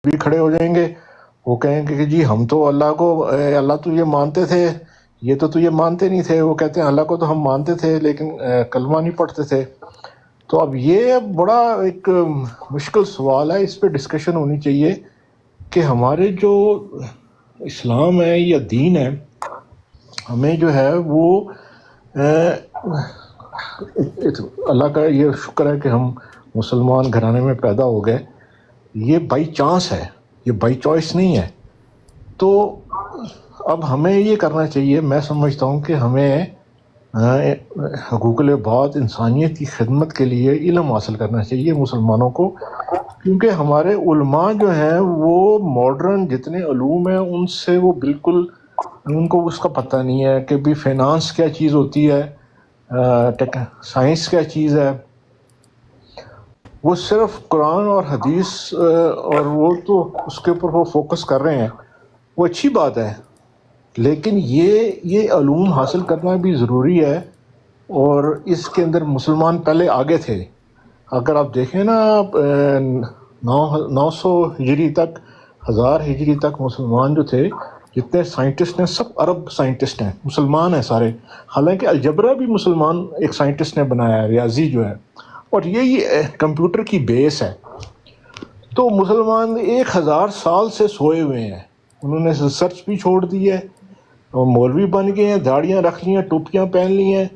بھی کھڑے ہو جائیں گے، وہ کہیں گے کہ جی ہم تو اللہ کو اللہ تو یہ مانتے تھے، یہ تو یہ مانتے نہیں تھے. وہ کہتے ہیں اللہ کو تو ہم مانتے تھے لیکن کلمہ نہیں پڑھتے تھے. تو اب یہ بڑا ایک مشکل سوال ہے، اس پہ ڈسکشن ہونی چاہیے کہ ہمارے جو اسلام ہے یا دین ہے، ہمیں جو ہے وہ اللہ کا یہ شکر ہے کہ ہم مسلمان گھرانے میں پیدا ہو گئے. یہ بائی چانس ہے، یہ بائی چوائس نہیں ہے. تو اب ہمیں یہ کرنا چاہیے، میں سمجھتا ہوں کہ ہمیں حقوق العباد انسانیت کی خدمت کے لیے علم حاصل کرنا چاہیے مسلمانوں کو، کیونکہ ہمارے علماء جو ہیں وہ ماڈرن جتنے علوم ہیں ان سے وہ بالکل ان کو اس کا پتہ نہیں ہے کہ بھی فائنانس کیا چیز ہوتی ہے، سائنس کیا چیز ہے. وہ صرف قرآن اور حدیث اور وہ تو اس کے اوپر وہ فوکس کر رہے ہیں، وہ اچھی بات ہے، لیکن یہ علوم حاصل کرنا بھی ضروری ہے. اور اس کے اندر مسلمان پہلے آگے تھے. اگر آپ دیکھیں نا 900 ہجری تک، 1000 ہجری تک مسلمان جو تھے، جتنے سائنٹسٹ ہیں سب عرب سائنٹسٹ ہیں، مسلمان ہیں سارے. حالانکہ الجبرا بھی مسلمان ایک سائنٹسٹ نے بنایا ہے، ریاضی جو ہے، اور یہی کمپیوٹر کی بیس ہے. تو مسلمان 1000 سال سے سوئے ہوئے ہیں، انہوں نے ریسرچ بھی چھوڑ دی ہے، وہ مولوی بن گئے ہیں، داڑیاں رکھ لی ہیں، ٹوپیاں پہن لی ہیں،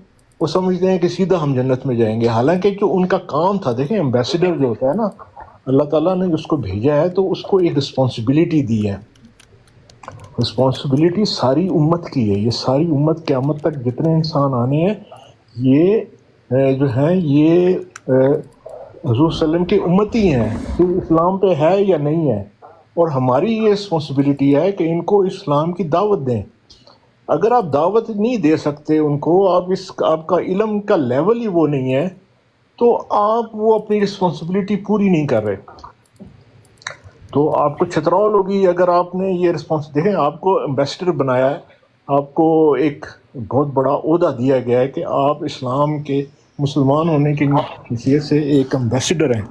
وہ سمجھتے ہیں کہ سیدھا ہم جنت میں جائیں گے. حالانکہ جو ان کا کام تھا، دیکھیں ایمبیسیڈر جو ہوتا ہے نا، اللہ تعالیٰ نے اس کو بھیجا ہے تو اس کو ایک رسپانسبلٹی دی ہے. رسپانسبلٹی ساری امت کی ہے، یہ ساری امت قیامت تک جتنے انسان آنے ہیں، یہ جو ہیں یہ حضور صلی اللہ علیہ وسلم کی امتی ہیں، تو اسلام پہ ہے یا نہیں ہے. اور ہماری یہ رسپانسبلٹی ہے کہ ان کو اسلام کی دعوت دیں. اگر آپ دعوت نہیں دے سکتے ان کو، آپ کا علم کا لیول ہی وہ نہیں ہے، تو آپ وہ اپنی رسپانسبلٹی پوری نہیں کر رہے. تو آپ کو چھترول ہوگی اگر آپ نے یہ دیکھیں آپ کو ایمبیسڈر بنایا ہے، آپ کو ایک بہت بڑا عہدہ دیا گیا ہے کہ آپ اسلام کے مسلمان ہونے کی حیثیت سے ایک ایمبیسڈر ہیں.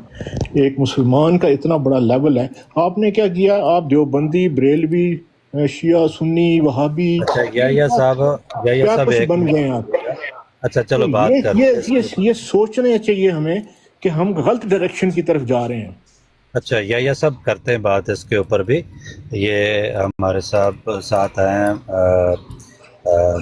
ایک مسلمان کا اتنا بڑا لیول ہے. آپ نے کیا کیا؟ آپ دیوبندی، بریلوی، شیعہ، سنی، وہابی، اچھا یا کیا صاحب کچھ ایک بن منٹ. گئے ہیں آپ. اچھا تو چلو بات کرتے ہیں اس کے اوپر. یہ سوچنا چاہیے ہمیں کہ ہم غلط ڈائریکشن کی طرف جا رہے ہیں. اچھا یا سب کرتے ہیں بات اس کے اوپر بھی. یہ ہمارے صاحب ساتھ ہیں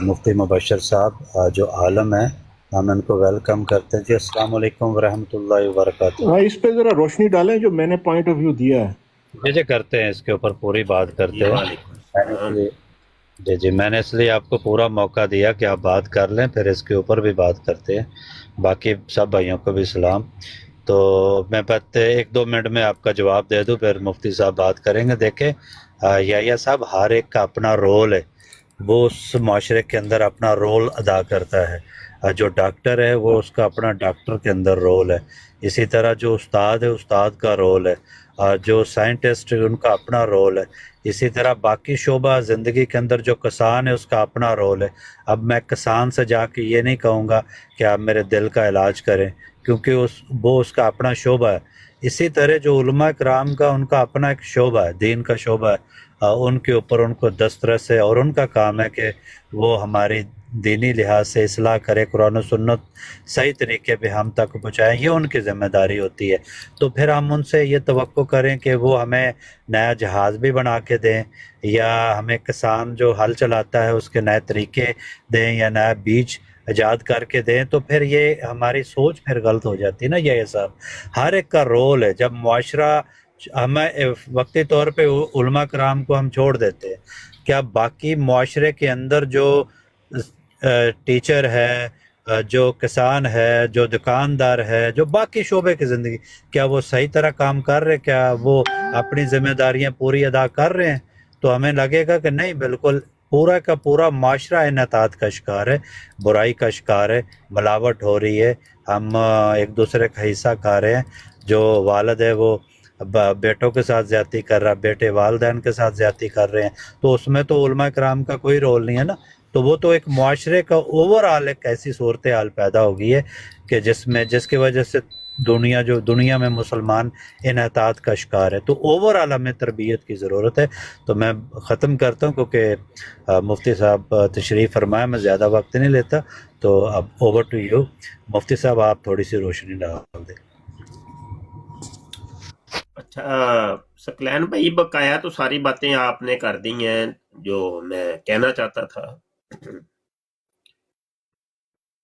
مفتی مبشر صاحب جو عالم ہیں، ہم ان کو ویلکم کرتے ہیں. جی السلام علیکم ورحمۃ اللہ وبرکاتہ. اس پہ ذرا روشنی ڈالیں جو میں نے پوائنٹ آف ویو دیا ہے. جی کرتے ہیں اس کے اوپر پوری بات کرتے ہیں. جی میں نے اس لیے آپ کو پورا موقع دیا کہ آپ بات کر لیں، پھر اس کے اوپر بھی بات کرتے ہیں. باقی سب بھائیوں کو بھی سلام. تو میں بس 1-2 منٹ میں آپ کا جواب دے دوں، پھر مفتی صاحب بات کریں گے. دیکھیں یا صاحب ہر ایک کا اپنا رول ہے، وہ اس معاشرے کے اندر اپنا رول ادا کرتا ہے. جو ڈاکٹر ہے وہ اس کا اپنا ڈاکٹر کے اندر رول ہے. اسی طرح جو استاد ہے استاد کا رول ہے، اور جو سائنٹسٹ ان کا اپنا رول ہے. اسی طرح باقی شعبہ زندگی کے اندر جو کسان ہے اس کا اپنا رول ہے. اب میں کسان سے جا کے یہ نہیں کہوں گا کہ آپ میرے دل کا علاج کریں، کیونکہ وہ اس کا اپنا شعبہ ہے. اسی طرح جو علماء کرام کا ان کا اپنا ایک شعبہ ہے، دین کا شعبہ ہے، ان کے اوپر ان کو دسترس ہے، اور ان کا کام ہے کہ وہ ہماری دینی لحاظ سے اصلاح کرے، قرآن و سنت صحیح طریقے پہ ہم تک پہنچائیں. یہ ان کی ذمہ داری ہوتی ہے. تو پھر ہم ان سے یہ توقع کریں کہ وہ ہمیں نیا جہاز بھی بنا کے دیں، یا ہمیں کسان جو ہل چلاتا ہے اس کے نئے طریقے دیں، یا نیا بیج ایجاد کر کے دیں، تو پھر یہ ہماری سوچ پھر غلط ہو جاتی ہے نا. یہ صاحب ہر ایک کا رول ہے. جب معاشرہ ہمیں وقتی طور پہ علماء کرام کو ہم چھوڑ دیتے ہیں، کیا باقی معاشرے کے اندر جو ٹیچر ہے، جو کسان ہے، جو دکاندار ہے، جو باقی شعبے کی زندگی، کیا وہ صحیح طرح کام کر رہے؟ کیا وہ اپنی ذمہ داریاں پوری ادا کر رہے ہیں؟ تو ہمیں لگے گا کہ نہیں، بالکل پورا کا پورا معاشرہ انحطاط کا شکار ہے، برائی کا شکار ہے، ملاوٹ ہو رہی ہے، ہم ایک دوسرے کا حصہ کھا رہے ہیں. جو والد ہے وہ بیٹوں کے ساتھ زیادتی کر رہا ہے، بیٹے والدین کے ساتھ زیادتی کر رہے ہیں. تو اس میں تو علماء کرام کا کوئی رول نہیں ہے نا. تو وہ تو ایک معاشرے کا اوور آل ایک ایسی صورتحال پیدا ہو گئی ہے کہ جس کی وجہ سے دنیا میں مسلمان انحطاط کا شکار ہے. تو اوور آل ہمیں تربیت کی ضرورت ہے. تو میں ختم کرتا ہوں کیونکہ مفتی صاحب تشریف فرمایا، میں زیادہ وقت نہیں لیتا. تو اب اوور ٹو یو مفتی صاحب، آپ تھوڑی سی روشنی ڈال دیں. اچھا ثقلین بھائی، بقایا تو ساری باتیں آپ نے کر دی ہیں جو میں کہنا چاہتا تھا.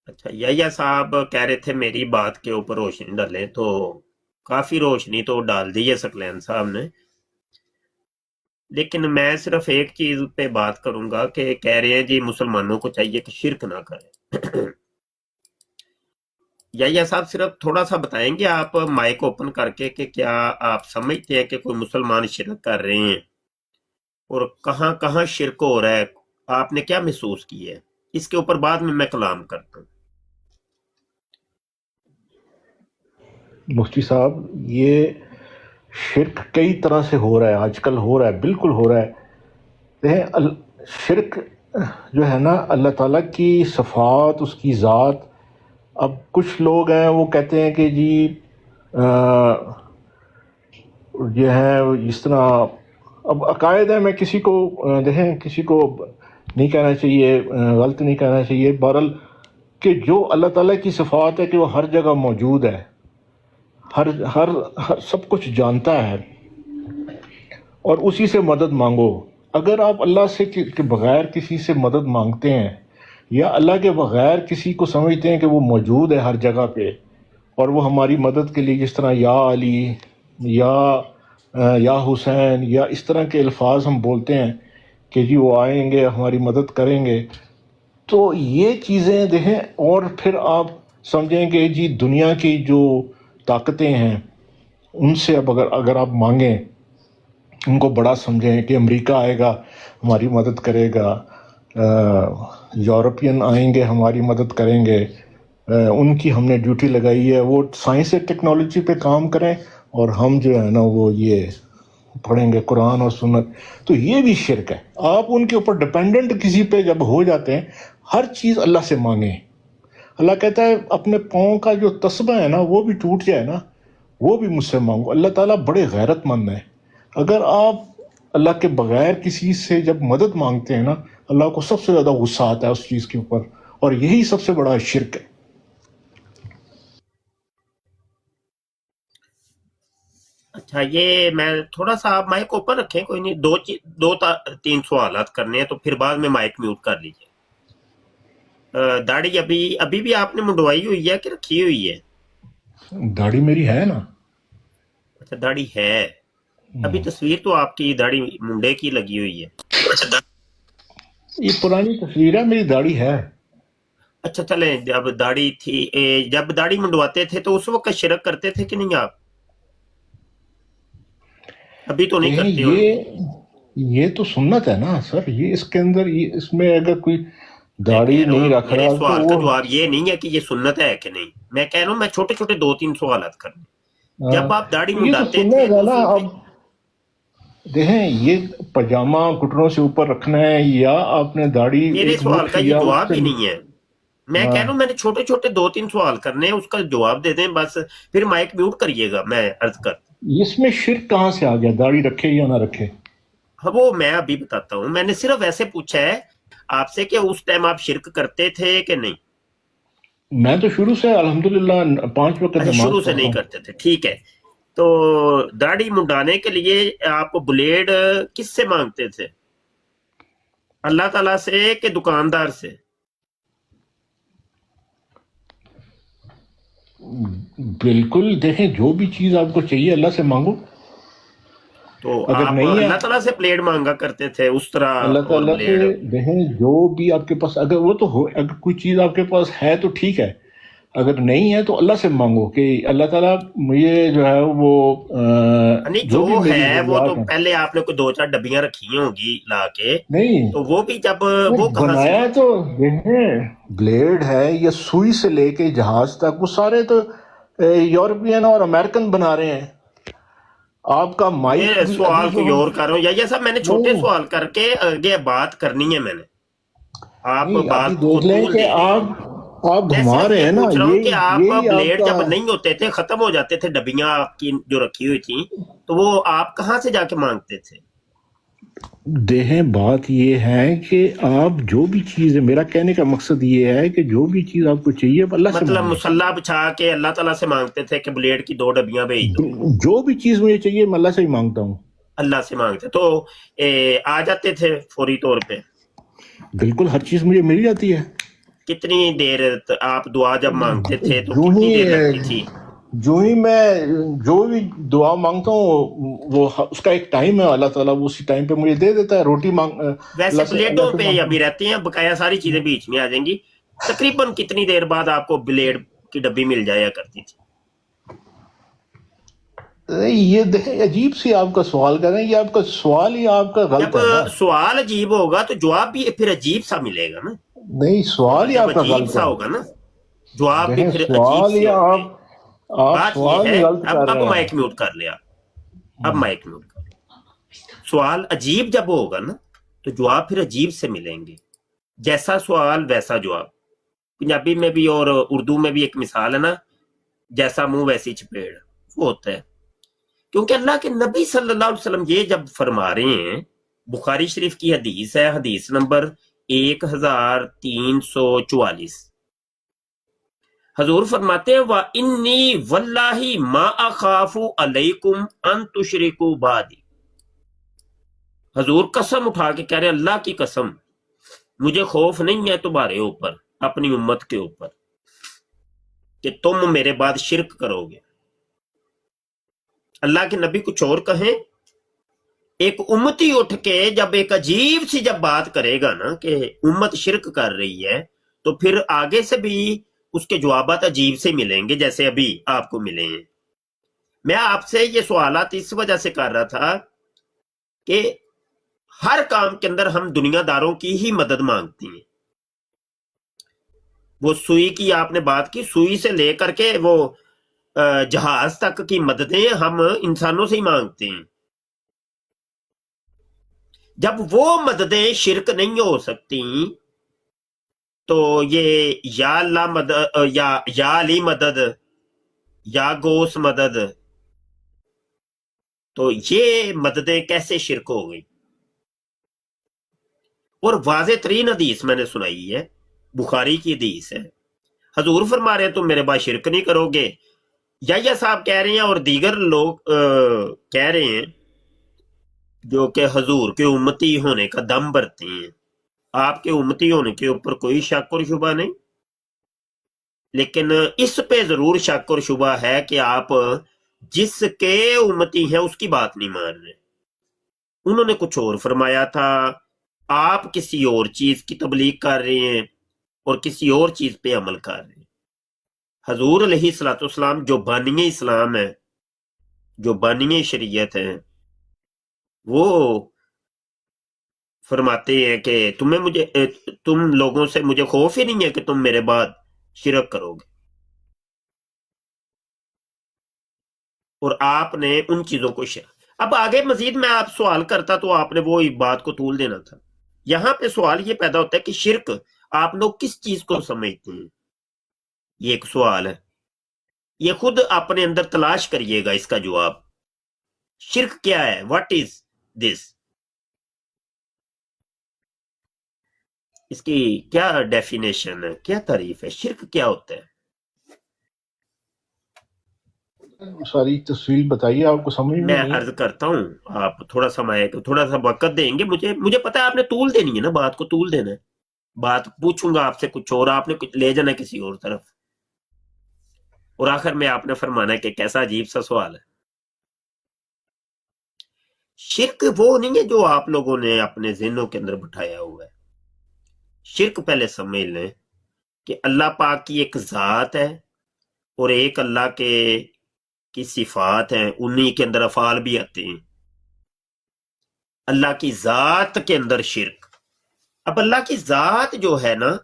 اچھا یحییٰ صاحب کہہ رہے تھے میری بات کے اوپر روشنی ڈالیں، تو کافی روشنی تو ڈال دی ہے ثقلین صاحب نے، لیکن میں صرف ایک چیز پہ بات کروں گا کہ کہہ رہے ہیں جی مسلمانوں کو چاہیے کہ شرک نہ کریں. یحییٰ صاحب صرف تھوڑا سا بتائیں گے آپ مائک اوپن کر کے کہ کیا آپ سمجھتے ہیں کہ کوئی مسلمان شرک کر رہے ہیں اور کہاں کہاں شرک ہو رہا ہے، آپ نے کیا محسوس کی ہے؟ اس کے اوپر بعد میں کلام کرتا ہوں. مفتی صاحب، یہ شرک کئی طرح سے ہو رہا ہے، آج کل ہو رہا ہے، بالکل ہو رہا ہے. دیکھیں شرک جو ہے نا اللہ تعالیٰ کی صفات، اس کی ذات. اب کچھ لوگ ہیں وہ کہتے ہیں کہ جی یہ ہے اس طرح. اب عقائد ہے، میں کسی کو دیکھیں کسی کو نہیں کہنا چاہیے، غلط نہیں کہنا چاہیے، بہرحال کہ جو اللہ تعالیٰ کی صفات ہے کہ وہ ہر جگہ موجود ہے، ہر ہر ہر سب کچھ جانتا ہے، اور اسی سے مدد مانگو. اگر آپ اللہ سے کے بغیر کسی سے مدد مانگتے ہیں، یا اللہ کے بغیر کسی کو سمجھتے ہیں کہ وہ موجود ہے ہر جگہ پہ اور وہ ہماری مدد کے لیے، جس طرح یا علی یا حسین یا اس طرح کے الفاظ ہم بولتے ہیں کہ جی وہ آئیں گے ہماری مدد کریں گے، تو یہ چیزیں دیکھیں. اور پھر آپ سمجھیں کہ جی دنیا کی جو طاقتیں ہیں ان سے اب اگر آپ مانگیں، ان کو بڑا سمجھیں کہ امریکہ آئے گا ہماری مدد کرے گا، یورپین آئیں گے ہماری مدد کریں گے، ان کی ہم نے ڈیوٹی لگائی ہے وہ سائنس اور ٹیکنالوجی پہ کام کریں، اور ہم جو ہے نا وہ یہ پڑھیں گے قرآن اور سنت. تو یہ بھی شرک ہے. آپ ان کے اوپر ڈپینڈنٹ کسی پہ جب ہو جاتے ہیں، ہر چیز اللہ سے مانگیں. اللہ کہتا ہے اپنے پاؤں کا جو تسبہ ہے نا وہ بھی ٹوٹ جائے نا، وہ بھی مجھ سے مانگو. اللہ تعالیٰ بڑے غیرت مند ہے. اگر آپ اللہ کے بغیر کسی سے جب مدد مانگتے ہیں نا، اللہ کو سب سے زیادہ غصہ آتا ہے اس چیز کے اوپر، اور یہی سب سے بڑا شرک ہے. اچھا یہ میں تھوڑا سا آپ مائک اوپن رکھیں، کوئی نہیں، دو تین سوالات کرنے ہیں تو پھر بعد میں مائک میوٹ کر لیجیے. داڑھی ابھی بھی آپ نے منڈوائی ہوئی ہے کہ رکھی ہوئی ہے؟ داڑھی میری ہے نا. اچھا داڑھی ہے، ابھی تصویر تو آپ کی داڑھی منڈے کی لگی ہوئی ہے. یہ پرانی تصویر ہے، میری داڑھی ہے. اچھا چلیں، جب داڑھی تھی، جب داڑھی منڈواتے تھے تو اس وقت شرک کرتے تھے کہ نہیں آپ؟ ابھی تو نہیں کرتے. یہ تو سنت ہے نا سر، یہ اس کے اندر اس میں اگر کوئی داڑھی نہیں رکھ رہا میرے سوال کا جواب یہ نہیں ہے کہ یہ سنت ہے کہ نہیں، میں کہہ رہا ہوں میں چھوٹے چھوٹے دو تین سوالات کرنے. جب آپ داڑھی منڈاتے تھے نا، اب دیکھیں یہ پاجامہ گھٹنوں سے اوپر رکھنا ہے یا آپ نے داڑھی، میرے سوال کا یہ جواب ہی نہیں ہے. میں کہہ رہا ہوں میں نے چھوٹے چھوٹے دو تین سوال کرنے ہیں، اس کا جواب دے دیں بس، پھر مائک میوٹ کریے گا. میں عرض کر اس میں شرک کہاں سے آ گیا، داڑھی رکھے یا نہ رکھے؟ وہ میں ابھی بتاتا ہوں. میں نے صرف ایسے پوچھا ہے آپ سے کہ اس ٹائم آپ شرک کرتے تھے کہ نہیں. میں تو شروع سے الحمدللہ 5 وقت نماز شروع سے نہیں کرتے تھے، ٹھیک ہے. تو داڑھی منڈانے کے لیے آپ بلیڈ کس سے مانگتے تھے؟ اللہ تعالیٰ سے کہ دکاندار سے؟ بالکل، دیکھیں جو بھی چیز آپ کو چاہیے اللہ سے مانگو. تو آپ اللہ تعالیٰ سے پلیٹ مانگا کرتے تھے اس طرح؟ اللہ تعالیٰ سے دیکھیں جو بھی آپ کے پاس، اگر وہ تو ہو، اگر کوئی چیز آپ کے پاس ہے تو ٹھیک ہے، اگر نہیں ہے تو اللہ سے مانگو کہ اللہ تعالیٰ مجھے جو ہے وہ جو ہے وہ تو پہلے آپ نے کوئی 2-4 ڈبیاں رکھی ہوں گی لا کے، نہیں تو وہ بھی جب وہ بنایا تو دیکھیں بلیڈ ہے یا سوئی سے لے کے جہاز تک، وہ سارے تو یورپین اور امریکن بنا رہے ہیں. آپ کا مائک سوال کوئی اور کر رہا ہوں یا سب میں نے چھوٹے سوال کر کے آگے بات کرنی ہے. میں نے آپ بات دیکھ لیں کہ آپ میں گھما صرف رہے یہ ہیں نا، پوچھ رہا ہوں کہ آپ یہی آپ بلیڈ کا جب نہیں ہوتے تھے، ختم ہو جاتے تھے ڈبیاں آپ کی جو رکھی ہوئی تھیں، تو وہ آپ کہاں سے جا کے مانگتے تھے؟ دیہیں بات یہ ہے کہ آپ جو بھی چیز ہے، میرا کہنے کا مقصد یہ ہے کہ جو بھی چیز آپ کو چاہیے آپ اللہ سے مطلب مانگیں. مسلح بچھا کے اللہ تعالیٰ سے مانگتے تھے کہ بلیڈ کی 2 ڈبیاں بھیج دو، جو بھی چیز مجھے چاہیے میں اللہ سے ہی مانگتا ہوں. اللہ سے مانگتے تو آ جاتے تھے فوری طور پہ؟ بالکل ہر چیز مجھے مل جاتی ہے. کتنی دیر آپ دعا جب مانگتے تھے تو جو کتنی ہی دیر لگتی تھی؟ جو ہی میں جو بھی دعا مانگتا ہوں وہ اس کا ایک ٹائم ہے، اللہ تعالیٰ وہ اسی ٹائم پہ مجھے دے دیتا ہے. روٹی ویسے اللہ بلیڈوں سے پہ مانگتا ابھی رہتے ہیں، بقایا ساری چیزیں بیچ میں آ جائیں گی. تقریباً کتنی دیر بعد آپ کو بلیڈ کی ڈبی مل جایا کرتی تھی؟ ہوں. یہ دیکھیں عجیب سی آپ کا سوال کر رہے ہیں، یہ آپ کا سوال ہی آپ کا غلط جب ہے نا. سوال عجیب ہوگا تو جواب بھی پھر عجیب سا ملے گا نا. نہیں، سوال سوال ہی جب آپ کا عجیب غلط سا ہے. ہوگا نا، جواب بھی دیکھیں پھر عجیب سوال ہی سے ہوں گے. آپ بات یہ سوال ہے، ہی غلط کر اب رہے ہیں. مائک میوٹ کر لیا، اب مائک میوٹ کر لیا. سوال عجیب جب ہوگا نا تو جواب پھر عجیب سے ملیں گے. جیسا سوال ویسا جواب. پنجابی میں بھی اور اردو میں بھی ایک مثال ہے نا، جیسا منہ ویسی چپیڑ، وہ ہوتا ہے. کیونکہ اللہ کے نبی صلی اللہ علیہ وسلم یہ جب فرما رہے ہیں، بخاری شریف کی حدیث ہے، حدیث نمبر 1344. حضور فرماتے ہیں وَإِنِّي وَاللَّهِ مَا أَخَافُ عَلَيْكُمْ أَن تُشْرِكُوا بَعْدِي. حضور قسم اٹھا کے کہہ رہے ہیں، اللہ کی قسم مجھے خوف نہیں ہے تمہارے اوپر، اپنی امت کے اوپر، کہ تم میرے بعد شرک کرو گے. اللہ کے نبی کچھ اور کہیں، ایک امتی اٹھ کے جب ایک عجیب سی جب بات کرے گا نا کہ امت شرک کر رہی ہے، تو پھر آگے سے بھی اس کے جوابات عجیب سے ملیں گے جیسے ابھی آپ کو ملے ہیں. میں آپ سے یہ سوالات اس وجہ سے کر رہا تھا کہ ہر کام کے اندر ہم دنیا داروں کی ہی مدد مانگتی ہیں. وہ سوئی کی آپ نے بات کی، سوئی سے لے کر کے وہ جہاز تک کی مددیں ہم انسانوں سے ہی مانگتے ہیں. جب وہ مددیں شرک نہیں ہو سکتی تو یہ یا اللہ مدد، یا علی مدد، یا گوس مدد، تو یہ مددیں کیسے شرک ہو گئی؟ اور واضح ترین حدیث میں نے سنائی ہے، بخاری کی حدیث ہے. حضور فرما رہے ہیں تم میرے بعد شرک نہیں کرو گے. یا صاحب کہہ رہے ہیں اور دیگر لوگ کہہ رہے ہیں جو کہ حضور کے امتی ہونے کا دم بھرتے ہیں. آپ کے امتی ہونے کے اوپر کوئی شک اور شبہ نہیں، لیکن اس پہ ضرور شک اور شبہ ہے کہ آپ جس کے امتی ہیں اس کی بات نہیں مان رہے. انہوں نے کچھ اور فرمایا تھا، آپ کسی اور چیز کی تبلیغ کر رہے ہیں اور کسی اور چیز پہ عمل کر رہے ہیں. حضور علیہ الصلوۃ والسلام جو بانی اسلام ہے، جو بانی شریعت ہے، وہ فرماتے ہیں کہ تم لوگوں سے مجھے خوف ہی نہیں ہے کہ تم میرے بعد شرک کرو گے. اور آپ نے ان چیزوں کو اب آگے مزید میں آپ سوال کرتا تو آپ نے وہ بات کو طول دینا تھا. یہاں پہ سوال یہ پیدا ہوتا ہے کہ شرک آپ لوگ کس چیز کو سمجھتے ہیں؟ یہ ایک سوال ہے، یہ خود اپنے اندر تلاش کریے گا اس کا جواب. شرک کیا ہے؟ واٹ از دس؟ اس کی کیا ڈیفینیشن ہے، کیا تعریف ہے؟ شرک کیا ہوتا ہے؟ ساری تفصیل بتائیے، آپ کو سمجھ میں میں نہیں عرض کرتا ہوں، آپ تھوڑا سا وقت دیں گے مجھے پتا ہے آپ نے طول دینی ہے نا، بات کو طول دینا ہے. بات پوچھوں گا آپ سے کچھ اور، آپ نے کچھ لے جانا کسی اور طرف، اور آخر میں آپ نے فرمانا ہے کہ کیسا عجیب سا سوال ہے. شرک وہ نہیں ہے جو آپ لوگوں نے اپنے ذہنوں کے اندر بٹھایا ہوا ہے. شرک پہلے سمجھ لیں کہ اللہ پاک کی ایک ذات ہے اور ایک اللہ کی صفات ہیں، انہی کے اندر افعال بھی آتے ہیں. اللہ کی ذات کے اندر شرک. اب اللہ کی ذات جو ہے نا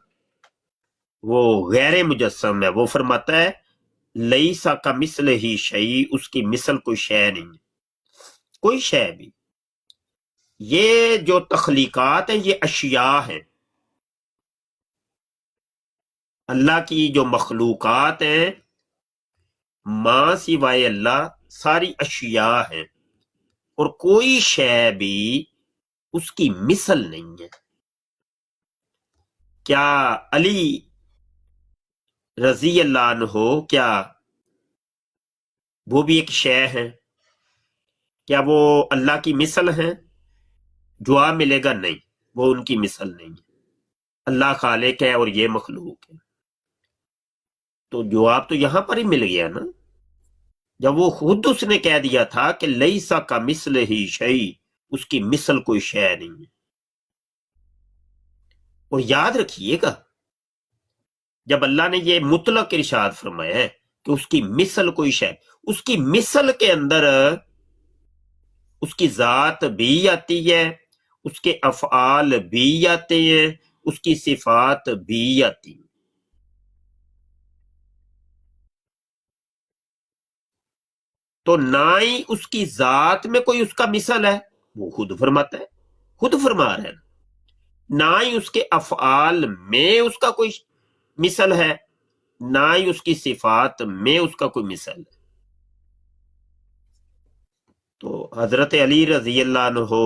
وہ غیر مجسم ہے. وہ فرماتا ہے لیسا کمثلہ شیء، اس کی مثل کوئی شے نہیں، کوئی شے بھی. یہ جو تخلیقات ہیں یہ اشیاء ہیں. اللہ کی جو مخلوقات ہیں ماں سوائے اللہ ساری اشیاء ہیں، اور کوئی شے بھی اس کی مثل نہیں ہے۔ کیا علی رضی اللہ عنہ کیا وہ بھی ایک شے ہے؟ کیا وہ اللہ کی مثل ہیں؟ جواب ملے گا نہیں، وہ ان کی مثل نہیں ہے۔ اللہ خالق ہے اور یہ مخلوق ہے۔ تو جواب تو یہاں پر ہی مل گیا نا، جب وہ خود اس نے کہہ دیا تھا کہ لیسا کا مثل ہی شیء، اس کی مثل کوئی شے نہیں ہے۔ اور یاد رکھیے گا جب اللہ نے یہ مطلق ارشاد فرمایا ہے کہ اس کی مثل کوئی شے، اس کی مثل کے اندر اس کی ذات بھی آتی ہے، اس کے افعال بھی آتے ہیں، اس کی صفات بھی آتی ہیں۔ تو نہ ہی اس کی ذات میں کوئی اس کا مثل ہے، وہ خود فرماتا ہے، خود فرما رہا ہے، نہ ہی اس کے افعال میں اس کا کوئی مثل ہے، نہ ہی اس کی صفات میں اس کا کوئی مثل ہے۔ تو حضرت علی رضی اللہ عنہ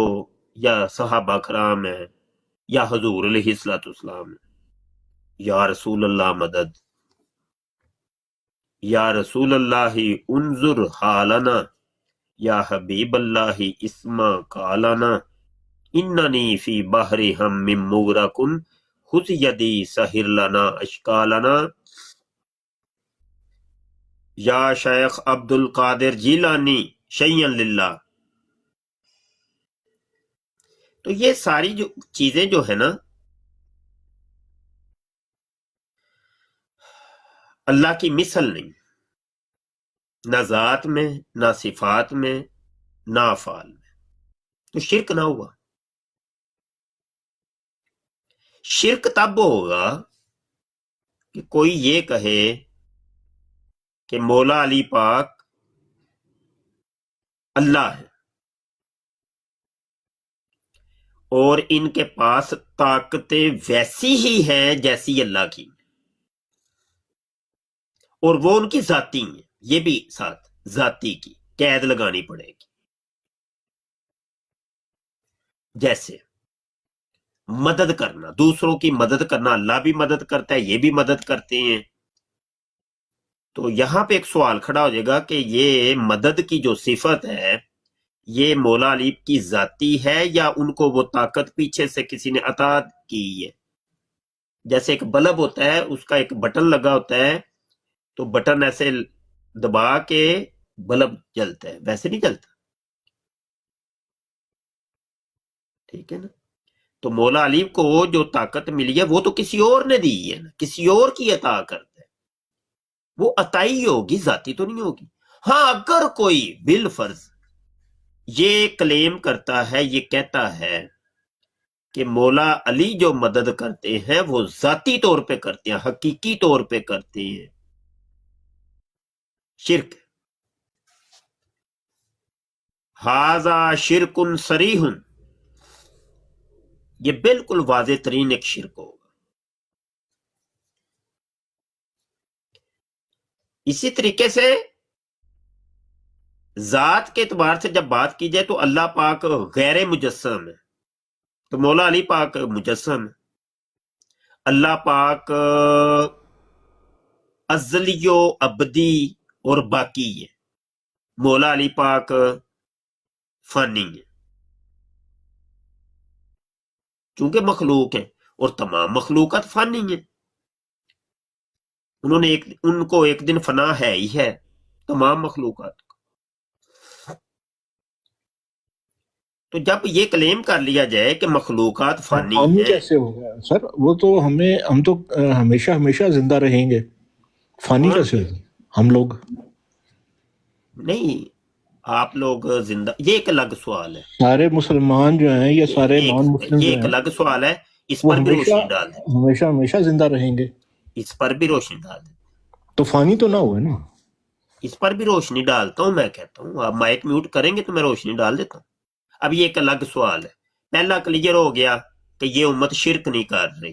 یا صحابہ کرام ہیں یا حضور علیہ الصلوۃ والسلام ہیں، یا رسول اللہ مدد، یا رسول اللہ انظر حالنا، یا حبیب اللہ اسما کالنا، اننی فی بحر ہم من مغرقن خذ یدی سہر لنا اشکالنا، یا شیخ عبد القادر جیلانی شیئا للہ۔ تو یہ ساری جو چیزیں جو ہے نا اللہ کی مثل نہیں، نہ ذات میں، نہ صفات میں، نہ افعال میں، تو شرک نہ ہوا۔ شرک تب ہوگا کہ کوئی یہ کہے کہ مولا علی پاک اللہ ہے اور ان کے پاس طاقتیں ویسی ہی ہیں جیسی اللہ کی، اور وہ ان کی ذاتی ہیں، یہ بھی ساتھ ذاتی کی قید لگانی پڑے گی۔ جیسے مدد کرنا، دوسروں کی مدد کرنا، اللہ بھی مدد کرتا ہے، یہ بھی مدد کرتے ہیں۔ تو یہاں پہ ایک سوال کھڑا ہو جائے گا کہ یہ مدد کی جو صفت ہے یہ مولا علی کی ذاتی ہے یا ان کو وہ طاقت پیچھے سے کسی نے عطا کی ہے؟ جیسے ایک بلب ہوتا ہے، اس کا ایک بٹن لگا ہوتا ہے، تو بٹن ایسے دبا کے بلب جلتا ہے، ویسے نہیں جلتا، ٹھیک ہے نا؟ تو مولا علی کو جو طاقت ملی ہے وہ تو کسی اور نے دی ہے نا، کسی اور کی عطا کرتا ہے، وہ عطائی ہوگی، ذاتی تو نہیں ہوگی۔ ہاں اگر کوئی بالفرض یہ کلیم کرتا ہے، یہ کہتا ہے کہ مولا علی جو مدد کرتے ہیں وہ ذاتی طور پہ کرتے ہیں، حقیقی طور پہ کرتے ہیں، شرک، ھذا شرک صریح، یہ بالکل واضح ترین ایک شرک ہوگا۔ اسی طریقے سے ذات کے اعتبار سے جب بات کی جائے تو اللہ پاک غیر مجسم ہے، تو مولا علی پاک مجسم ہے۔ اللہ پاک ازلی و ابدی اور باقی ہے، مولا علی پاک فانی ہے، چونکہ مخلوق ہے اور تمام مخلوقات فانی ہیں، ان کو ایک دن فنا ہے ہی ہے، تمام مخلوقات۔ تو جب یہ کلیم کر لیا جائے کہ مخلوقات فانی فانی ہیں، کیسے ہوگا سر؟ وہ تو ہم تو ہمیشہ ہمیشہ زندہ رہیں گے، فانی کون؟ کیسے ہوگا؟ ہم لوگ نہیں، آپ لوگ زندہ، یہ ایک الگ سوال ہے، سارے مسلمان جو ہیں یا سارے نان مسلم یہ جو ایک ہیں الگ سوال ہے، اس وہ پر بھی ہمیشہ روشنی ڈال دیں، ہمیشہ ہمیشہ زندہ رہیں گے، اس پر بھی روشنی ڈال دیں، تو فانی تو نہ ہوئے نا۔ اس پر بھی روشنی ڈالتا ہوں، میں کہتا ہوں آپ مائک میوٹ کریں گے تو میں روشنی ڈال دیتا ہوں۔ اب یہ ایک الگ سوال ہے، پہلا کلیئر ہو گیا کہ یہ امت شرک نہیں کر رہی،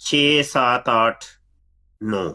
6789,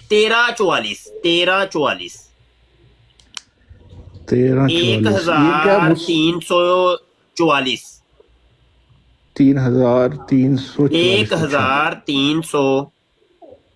1344 1344 1344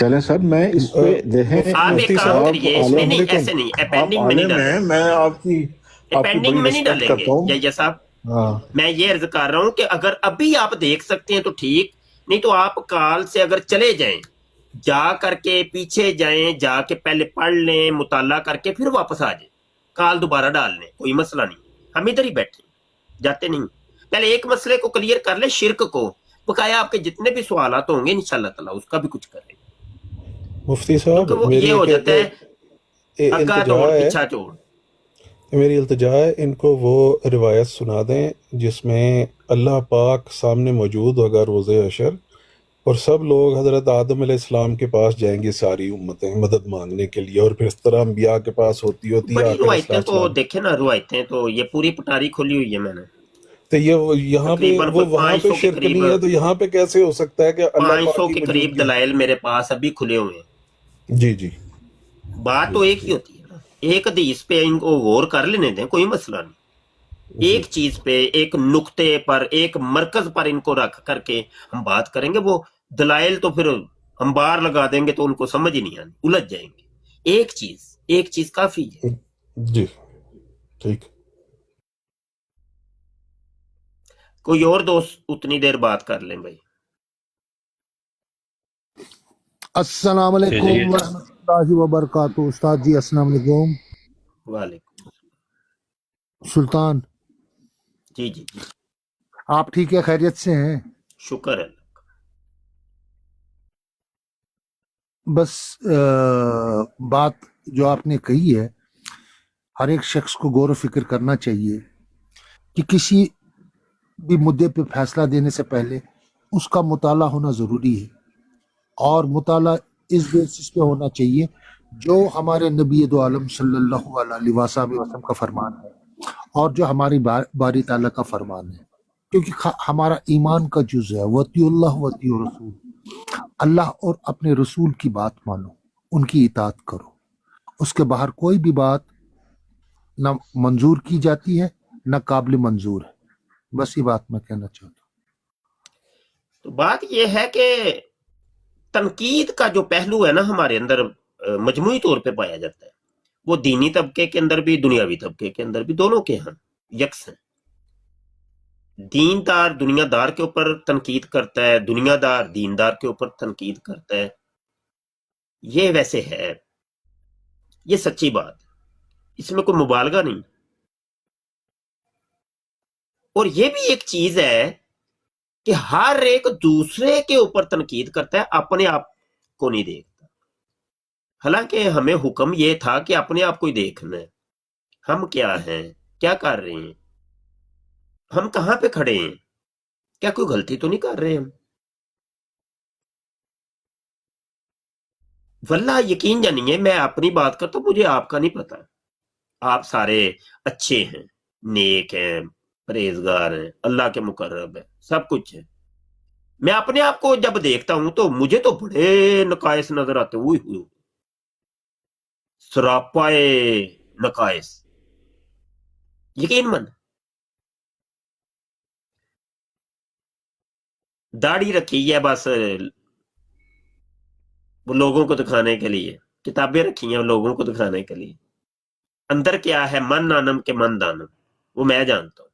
چلیں سر میں اس پہ دیکھیں آپ ایک مفتی کام صاحب کریے، اس میں نہیں، ایسے نہیں، آپ اپینڈنگ میں نہیں عالم ہیں، ڈالیں، میں آپ کی اپینڈنگ بڑی میں نہیں رسپیکٹ ڈالیں گے کرتا ہوں. جی صاحب. ہاں میں یہ عرض کر رہا ہوں کہ اگر ابھی آپ دیکھ سکتے ہیں تو ٹھیک، نہیں تو آپ کال سے اگر چلے جائیں، جا کر کے پیچھے جائیں، جا کے پہلے پڑھ لیں، مطالعہ کر کے پھر واپس آ جائیں، کال دوبارہ ڈال لیں، کوئی مسئلہ نہیں. ہم ادھر ہی بیٹھے جاتے نہیں. پہلے ایک مسئلے کو کلیئر کر لیں، شرک کو. بقایا آپ کے جتنے بھی سوالات ہوں گے انشاءاللہ تعالیٰ اس کا بھی کچھ کریں، مفتی صاحب کیونکہ وہ میری یہ ہو جاتا ہے اگا التجا دوڑ ہے، پیچھا چھوڑ. میری التجا ہے ان کو وہ روایت سنا دیں جس میں اللہ پاک سامنے موجود ہوگا روز حشر، اور سب لوگ حضرت آدم علیہ السلام کے پاس جائیں گے، ساری امتیں مدد مانگنے کے لیے، اور پھر اس طرح انبیاء کے پاس ہوتی بڑی آخر روایتیں تو السلام. دیکھیں نا، روایتیں تو یہ پوری پٹاری کھولی ہوئی ہے میں نے، تو یہ یہاں پہ تقریباً وہ کوئی وہاں پہ 500 کے شرک قریب، نہیں ہے، تو یہاں پہ کیسے ہو سکتا ہے کہ اللہ پاک 500 کی کے قریب موجودگی؟ دلائل میرے پاس ابھی کھلے ہوئے ہیں. جی جی بات تو ایک ہی ہوتی ہے نا، ایک حدیث پہ ان کو غور کر لینے دیں، کوئی مسئلہ نہیں. جی ایک چیز پہ، ایک نقطے پر، ایک مرکز پر ان کو رکھ کر کے ہم بات کریں گے. وہ دلائل تو پھر ہم بار لگا دیں گے تو ان کو سمجھ ہی نہیں آنی، الجھ جائیں گے. ایک چیز کافی ہے. جی ٹھیک. کوئی اور دوست اتنی دیر بات کر لیں بھائی. السلام جی جی علیکم ورحمۃ اللہ وبرکاتہ. استاد جی السلام علیکم. وعلیکم. سلطان جی جی جی، آپ ٹھیک ہے، خیریت سے ہیں؟ شکر ہے. بس بات جو آپ نے کہی ہے، ہر ایک شخص کو غور و فکر کرنا چاہیے کہ کسی بھی مدعے پہ فیصلہ دینے سے پہلے اس کا مطالعہ ہونا ضروری ہے، اور مطالعہ اس بیسس پہ ہونا چاہیے جو ہمارے نبی دو عالم صلی اللہ علیہ وسلم کا فرمان ہے، اور جو ہماری باری تعالیٰ کا فرمان ہے. کیونکہ ہمارا ایمان کا جز ہے وطی اللہ وطی رسول، اللہ اور اپنے رسول کی بات مانو، ان کی اطاعت کرو. اس کے باہر کوئی بھی بات نہ منظور کی جاتی ہے نہ قابل منظور ہے. بس یہ بات میں کہنا چاہتا ہوں. تو بات یہ ہے کہ تنقید کا جو پہلو ہے نا ہمارے اندر مجموعی طور پہ پایا جاتا ہے، وہ دینی طبقے کے اندر بھی، دنیاوی طبقے کے اندر بھی، دونوں کے ہاں یکس ہیں. دیندار دنیا دار کے اوپر تنقید کرتا ہے، دنیا دار دیندار کے اوپر تنقید کرتا ہے. یہ ویسے ہے، یہ سچی بات ہے، اس میں کوئی مبالغہ نہیں. اور یہ بھی ایک چیز ہے کہ ہر ایک دوسرے کے اوپر تنقید کرتا ہے، اپنے آپ کو نہیں دیکھتا. حالانکہ ہمیں حکم یہ تھا کہ اپنے آپ کو ہی دیکھنا ہے، ہم کیا ہیں، کیا کر رہے ہیں، ہم کہاں پہ کھڑے ہیں، کیا کوئی غلطی تو نہیں کر رہے ہم. واللہ یقین جانیے، میں اپنی بات کرتا ہوں، مجھے آپ کا نہیں پتا. آپ سارے اچھے ہیں، نیک ہیں، پرہیزگار ہیں، اللہ کے مقرب ہیں، سب کچھ ہے. میں اپنے آپ کو جب دیکھتا ہوں تو مجھے تو بڑے نقائص نظر آتے ہوئے، سراپائے نقائص. یقین من داڑھی رکھی ہے بس وہ لوگوں کو دکھانے کے لیے، کتابیں رکھی ہیں لوگوں کو دکھانے کے لیے. اندر کیا ہے، من نانم کے من دانم، وہ میں جانتا ہوں.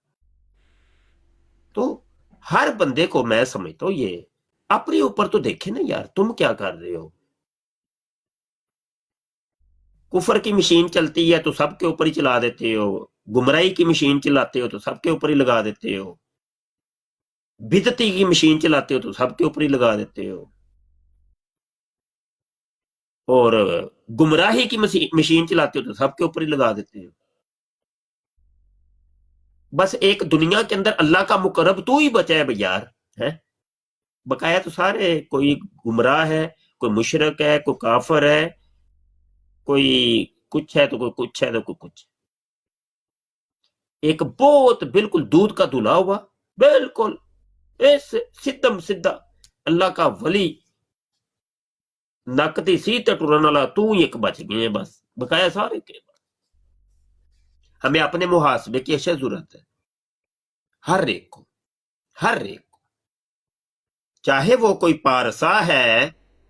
تو ہر بندے کو میں سمجھتا ہوں یہ اپنے اوپر تو دیکھے نا یار، تم کیا کر رہے ہو. کفر کی مشین چلتی ہے تو سب کے اوپر ہی چلا دیتے ہو، گمراہی کی مشین چلاتے ہو تو سب کے اوپر ہی لگا دیتے ہو، بدعتی کی مشین چلاتے ہو تو سب کے اوپر ہی لگا دیتے ہو، اور گمراہی کی مشین چلاتے ہو تو سب کے اوپر ہی لگا دیتے ہو. بس ایک دنیا کے اندر اللہ کا مقرب تو ہی بچا ہے بھائی یار، ہے بقایا تو سارے، کوئی گمراہ ہے، کوئی مشرک ہے، کوئی کافر ہے، کوئی کچھ ہے تو کوئی کچھ ہے تو کوئی کچھ. ایک بہت بالکل دودھ کا دھلا ہوا، بالکل سدھم سدھا اللہ کا ولی، نقدی سی ٹرن والا تو ہی ایک بچ گئے ہیں. بس بقایا سارے کے. ہمیں اپنے محاسبے کی اشد ضرورت ہے، ہر ایک کو، ہر ایک کو، چاہے وہ کوئی پارسا ہے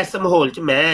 ਇਸ ਮਾਹੌਲ 'ਚ ਮੈਂ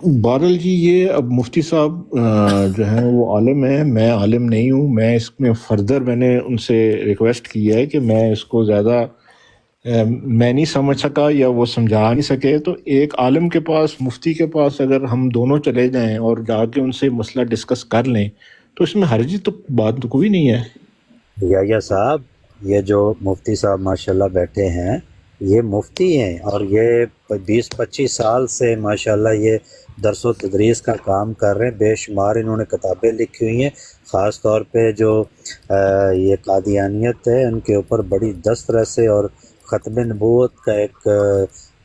بہرحال جی یہ اب مفتی صاحب جو ہیں وہ عالم ہیں، میں عالم نہیں ہوں. میں اس میں فردر میں نے ان سے ریکویسٹ کی ہے کہ میں اس کو زیادہ میں نہیں سمجھ سکا یا وہ سمجھا نہیں سکے، تو ایک عالم کے پاس، مفتی کے پاس اگر ہم دونوں چلے جائیں اور جا کے ان سے مسئلہ ڈسکس کر لیں تو اس میں حرج تو بات تو کوئی نہیں ہے. یا صاحب یہ جو مفتی صاحب ماشاءاللہ بیٹھے ہیں یہ مفتی ہیں، اور یہ 20-25 سال سے ماشاءاللہ یہ درس و تدریس کا کام کر رہے ہیں. بے شمار انہوں نے کتابیں لکھی ہوئی ہیں، خاص طور پہ جو یہ قادیانیت ہے ان کے اوپر بڑی دسترس ہے، اور ختم نبوت کا ایک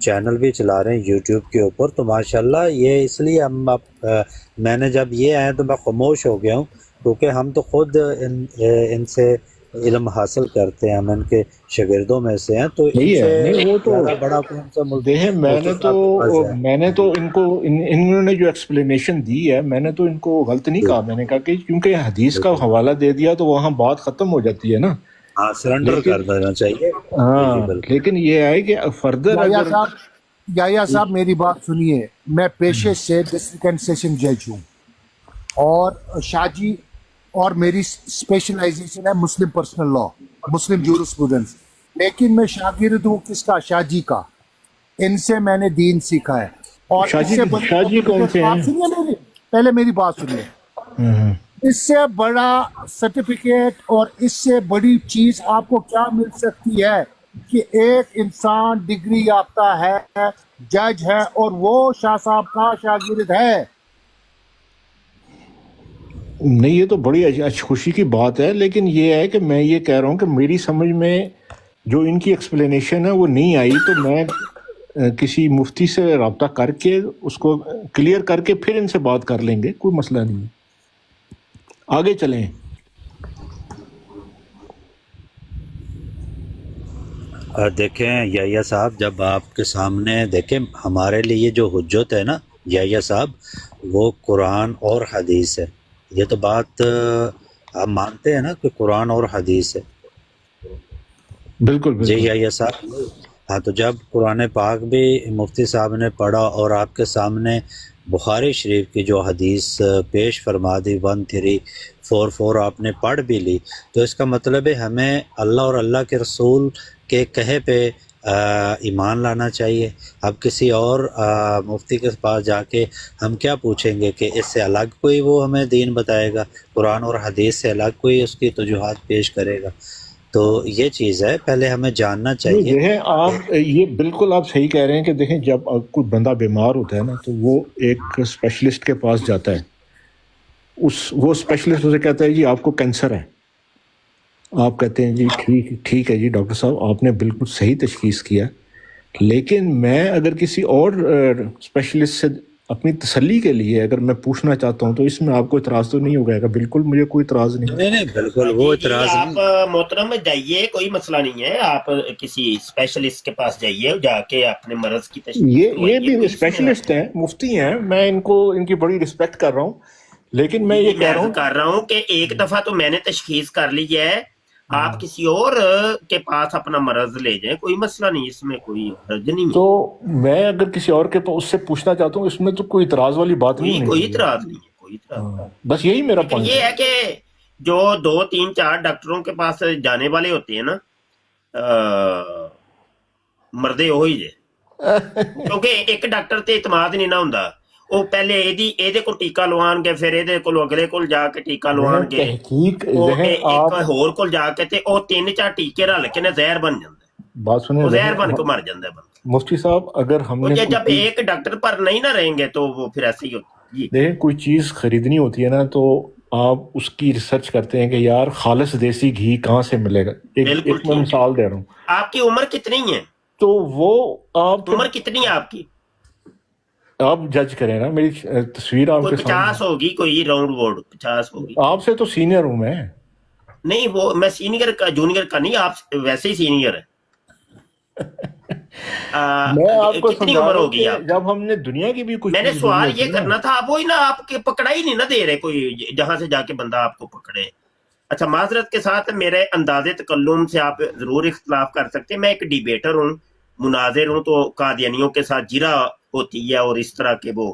چینل بھی چلا رہے ہیں یوٹیوب کے اوپر. تو ماشاءاللہ یہ اس لیے ہم میں نے جب یہ آئے تو میں خاموش ہو گیا ہوں، کیونکہ ہم تو خود ان سے علم حاصل کرتے ہیں، ہم ان کے شاگردوں میں سے ہیں، تو ان نہیں ہے، سے نہیں وہ تو زیادہ بڑا کون سا دیکھیں مفتی صاحب کے پاس ہے. میں نے تو ان کو انہوں نے جو ایکسپلینیشن دی ہے میں نے تو ان کو غلط نہیں کہا. میں نے کہا کہ کیونکہ حدیث کا حوالہ دے دیا تو وہاں بات ختم ہو جاتی ہے نا. ہاں سرنڈر کر دینا چاہیے. ہاں بالکل. لیکن یہ ہے کہ فردر اگر یحییٰ صاحب میری بات سنیے. میں پیشے سے ڈسٹرکٹ اینڈ سیشن جج ہوں، اور شاہ جی اور میری اسپیشلائزیشن ہے مسلم پرسنل لا، مسلم جورسپروڈنس، لیکن میں شاگرد ہوں کس کا؟ شاہ جی کا. ان سے میں نے دین سیکھا ہے. اور شاہ جی کون سے ہیں؟ سنیے پہلے میری بات سنیے. اس سے بڑا سرٹیفکیٹ اور اس سے بڑی چیز آپ کو کیا مل سکتی ہے کہ ایک انسان ڈگری یافتہ ہے، جج ہے، اور وہ شاہ صاحب کا شاگرد ہے. نہیں یہ تو بڑی خوشی کی بات ہے، لیکن یہ ہے کہ میں یہ کہہ رہا ہوں کہ میری سمجھ میں جو ان کی ایکسپلینیشن ہے وہ نہیں آئی، تو میں کسی مفتی سے رابطہ کر کے اس کو کلیئر کر کے پھر ان سے بات کر لیں گے، کوئی مسئلہ نہیں ہے. آگے چلیں. دیکھیں یحییٰ صاحب، جب آپ کے سامنے دیکھیں ہمارے لیے جو حجت ہے نا یحییٰ صاحب، وہ قرآن اور حدیث ہے. یہ تو بات آپ مانتے ہیں نا کہ قرآن اور حدیث ہے. بالکل جی بالکل. یحییٰ صاحب. ہاں تو جب قرآن پاک بھی مفتی صاحب نے پڑھا اور آپ کے سامنے بخاری شریف کی جو حدیث پیش فرما دی 1344 آپ نے پڑھ بھی لی، تو اس کا مطلب ہے ہمیں اللہ اور اللہ کے رسول کے کہے پہ ایمان لانا چاہیے. اب کسی اور مفتی کے پاس جا کے ہم کیا پوچھیں گے کہ اس سے الگ کوئی وہ ہمیں دین بتائے گا، قرآن اور حدیث سے الگ کوئی اس کی توجہات پیش کرے گا؟ تو یہ چیز ہے، پہلے ہمیں جاننا چاہیے. دیکھیں آپ یہ بالکل آپ صحیح کہہ رہے ہیں کہ دیکھیں جب کوئی بندہ بیمار ہوتا ہے نا تو وہ ایک اسپیشلسٹ کے پاس جاتا ہے. وہ اسپیشلسٹ اسے کہتا ہے جی آپ کو کینسر ہے. آپ کہتے ہیں جی ٹھیک ہے جی ڈاکٹر صاحب آپ نے بالکل صحیح تشخیص کیا، لیکن میں اگر کسی اور اسپیشلسٹ سے اپنی تسلی کے لیے اگر میں پوچھنا چاہتا ہوں تو اس میں آپ کو اعتراض تو نہیں ہوگا؟ بالکل مجھے کوئی اعتراض نہیں. نہیں بالکل وہ اعتراض نہیں. آپ محترم جائیے، کوئی مسئلہ نہیں ہے، آپ کسی اسپیشلسٹ کے پاس جائیے، جا کے اپنے مرض کی تشخیص یہ بھی اسپیشلسٹ ہیں، مفتی ہیں، میں ان کی بڑی رسپیکٹ کر رہا ہوں، لیکن میں یہ کہہ رہا ہوں کہ ایک دفعہ تو میں نے تشخیص کر لی ہے، آپ کسی اور کے پاس اپنا مرض لے جائیں، کوئی مسئلہ نہیں، اس میں کوئی حرج نہیں ہے. تو میں اگر کسی اور کے پاس اس سے پوچھنا چاہتا ہوں اس میں تو کوئی اعتراض والی بات نہیں ہے. کوئی اعتراض نہیں ہے، کوئی اعتراض. بس یہی میرا پوائنٹ یہ ہے کہ جو 2 3 4 ڈاکٹروں کے پاس جانے والے ہوتے ہیں نا، مردے وہی جے، کیونکہ ایک ڈاکٹر تے اعتماد نہیں نہ ہوندا. وہ پہلے یہ کو ٹیکا لوان گے، پھر یہ اگلے کو جا کے ٹیکا لوان گے، تحقیق ایک ہور کو جا کے تے وہ 3 4 ٹیکے رل کے زہر بن جاتا ہے، بات سنیں، زہر بن کے مر جاتا ہے بندہ. مفتی صاحب اگر ہم نے جب ایک ڈاکٹر پر نہیں نہ رہیں گے تو وہ پھر ایسے ہی ہوتا ہے. دیکھیں کوئی چیز خریدنی ہوتی ہے نا تو آپ اس کی ریسرچ کرتے ہیں کہ یار خالص دیسی گھی کہاں سے ملے گا. ایک میں مثال دے رہا ہوں. آپ کی عمر کتنی ہے؟ تو وہ آپ عمر کتنی ہے آپ کی؟ آپ جج کریں نا، میری تصویر آپ کے سامنے 50 ہوگی، کوئی راؤنڈ بورڈ 50 ہوگی. آپ سے تو سینئر ہوں میں. نہیں وہ میں سینئر کا جونیئر کا نہیں، آپ ویسے ہی سینئر ہے. میں آپ کو کتنی عمر ہوگی آپ؟ جب ہم نے دنیا کی بھی کچھ، میں نے سوال یہ کرنا تھا، آپ وہی نا آپ کے پکڑا ہی نہیں نہ دے رہے کوئی جہاں سے جا کے بندہ آپ کو پکڑے. اچھا معذرت کے ساتھ میرے انداز تکلم سے آپ ضرور اختلاف کر سکتے ہیں، میں ایک ڈیبیٹر ہوں، مناظر ہوں، تو قادیانیوں کے ساتھ جرا ہوتی ہے اور اس طرح کے وہ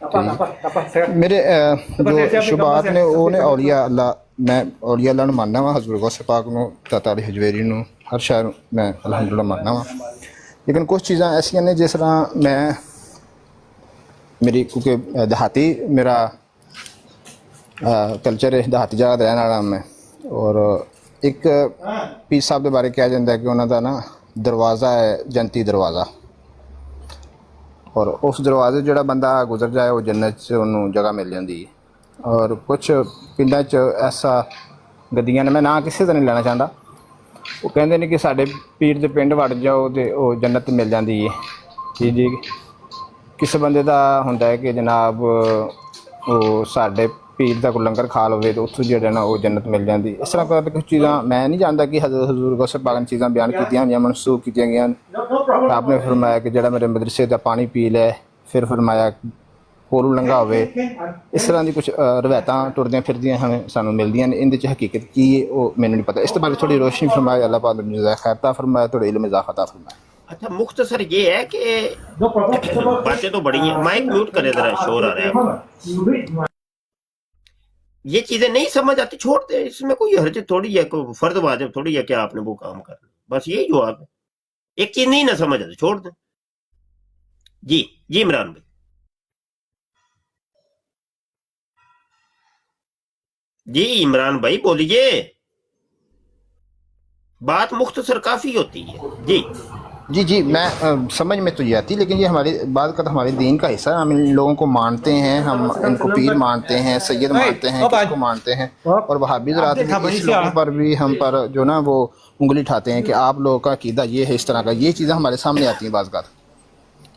میرے جو شبہات نے وہ نے اولیاء اللہ، میں اولیاء اللہ نو ماننا وا، حضور غوث پاک نو، داتا علی حجویری نو، ہر شہر میں الحمدللہ ماننا وا، لیکن کچھ چیزاں ایسا نے جس طرح میں میری کیونکہ دیہاتی میرا کلچر ہے، دیہاتی جگہ رہن والا میں، اور ایک پیر صاحب کے بارے کہا جاتا ہے کہ انہوں کا نا دروازہ ہے جنتی دروازہ، اور اس دروازے جڑا بندہ گزر جائے وہ جنت سے انہوں جگہ مل جاتی ہے۔ اور کچھ پنڈاں چ ایسا گدیاں نے، میں نہ کسی کا نہیں لینا چاہتا، وہ کہتے ہیں کہ سارے پیر دے پنڈ وڑ جاؤ تو وہ جنت مل جاتی ہے جی۔ کسی بندے کا ہوتا ہے کہ جناب وہ سارے پیر کا کوئی لنگر کھا لو تو اتوں جو نا وہ جنت مل جاتی۔ اس طرح کا کچھ چیزاں میں نہیں جانتا کہ حضور غوث پاک نے چیزاں بیان کی ہوئی منسوخ کی گئی۔ آپ نے فرمایا کہ جڑا میرے مدرسے کا پانی پی لے، پھر فرمایا کولو لنگا ہوئے، اس طرح کی کچھ روایتاں ٹردیاں پھردیاں ہمیں سانوں ملدیاں نے، ان حقیقت کی ہے وہ مینوں نہیں پتہ۔ اس کے بارے تھوڑی روشنی فرمائے، اللہ پاک نے جزائے خیر عطا فرمائے، تھوڑے علم اضافہ عطا فرمائے۔ اچھا مختصر یہ ہے کہ باتیں تو بڑی ہیں، مائک میوٹ کرے ذرا، شور آ رہا ہے۔ یہ چیزیں نہیں سمجھ آتی چھوڑ دیں، اس میں کوئی حرج تھوڑی ہے، کوئی فرض واجب تھوڑی ہے کہ آپ نے وہ کام کرنا، بس یہی جواب ہے۔ ایک چیز نہیں نہ سمجھ آتی چھوڑ دیں۔ جی جی عمران بھائی، جی عمران بھائی بولیے، بات مختصر کافی ہوتی ہے۔ جی جی میں سمجھ میں تو یہ آتی، لیکن یہ ہماری بات کا تو ہمارے دین کا حصہ ہے، ہم ان لوگوں کو مانتے ہیں، ہم ان کو پیر مانتے ہیں، سید مانتے ہیں، کس کو مانتے ہیں، اور وہابی حضرات میں اس لوگوں پر بھی ہم پر جو نا وہ انگلی اٹھاتے ہیں کہ آپ لوگوں کا عقیدہ یہ ہے، اس طرح کا، یہ چیزیں ہمارے سامنے آتی ہیں بعض کا،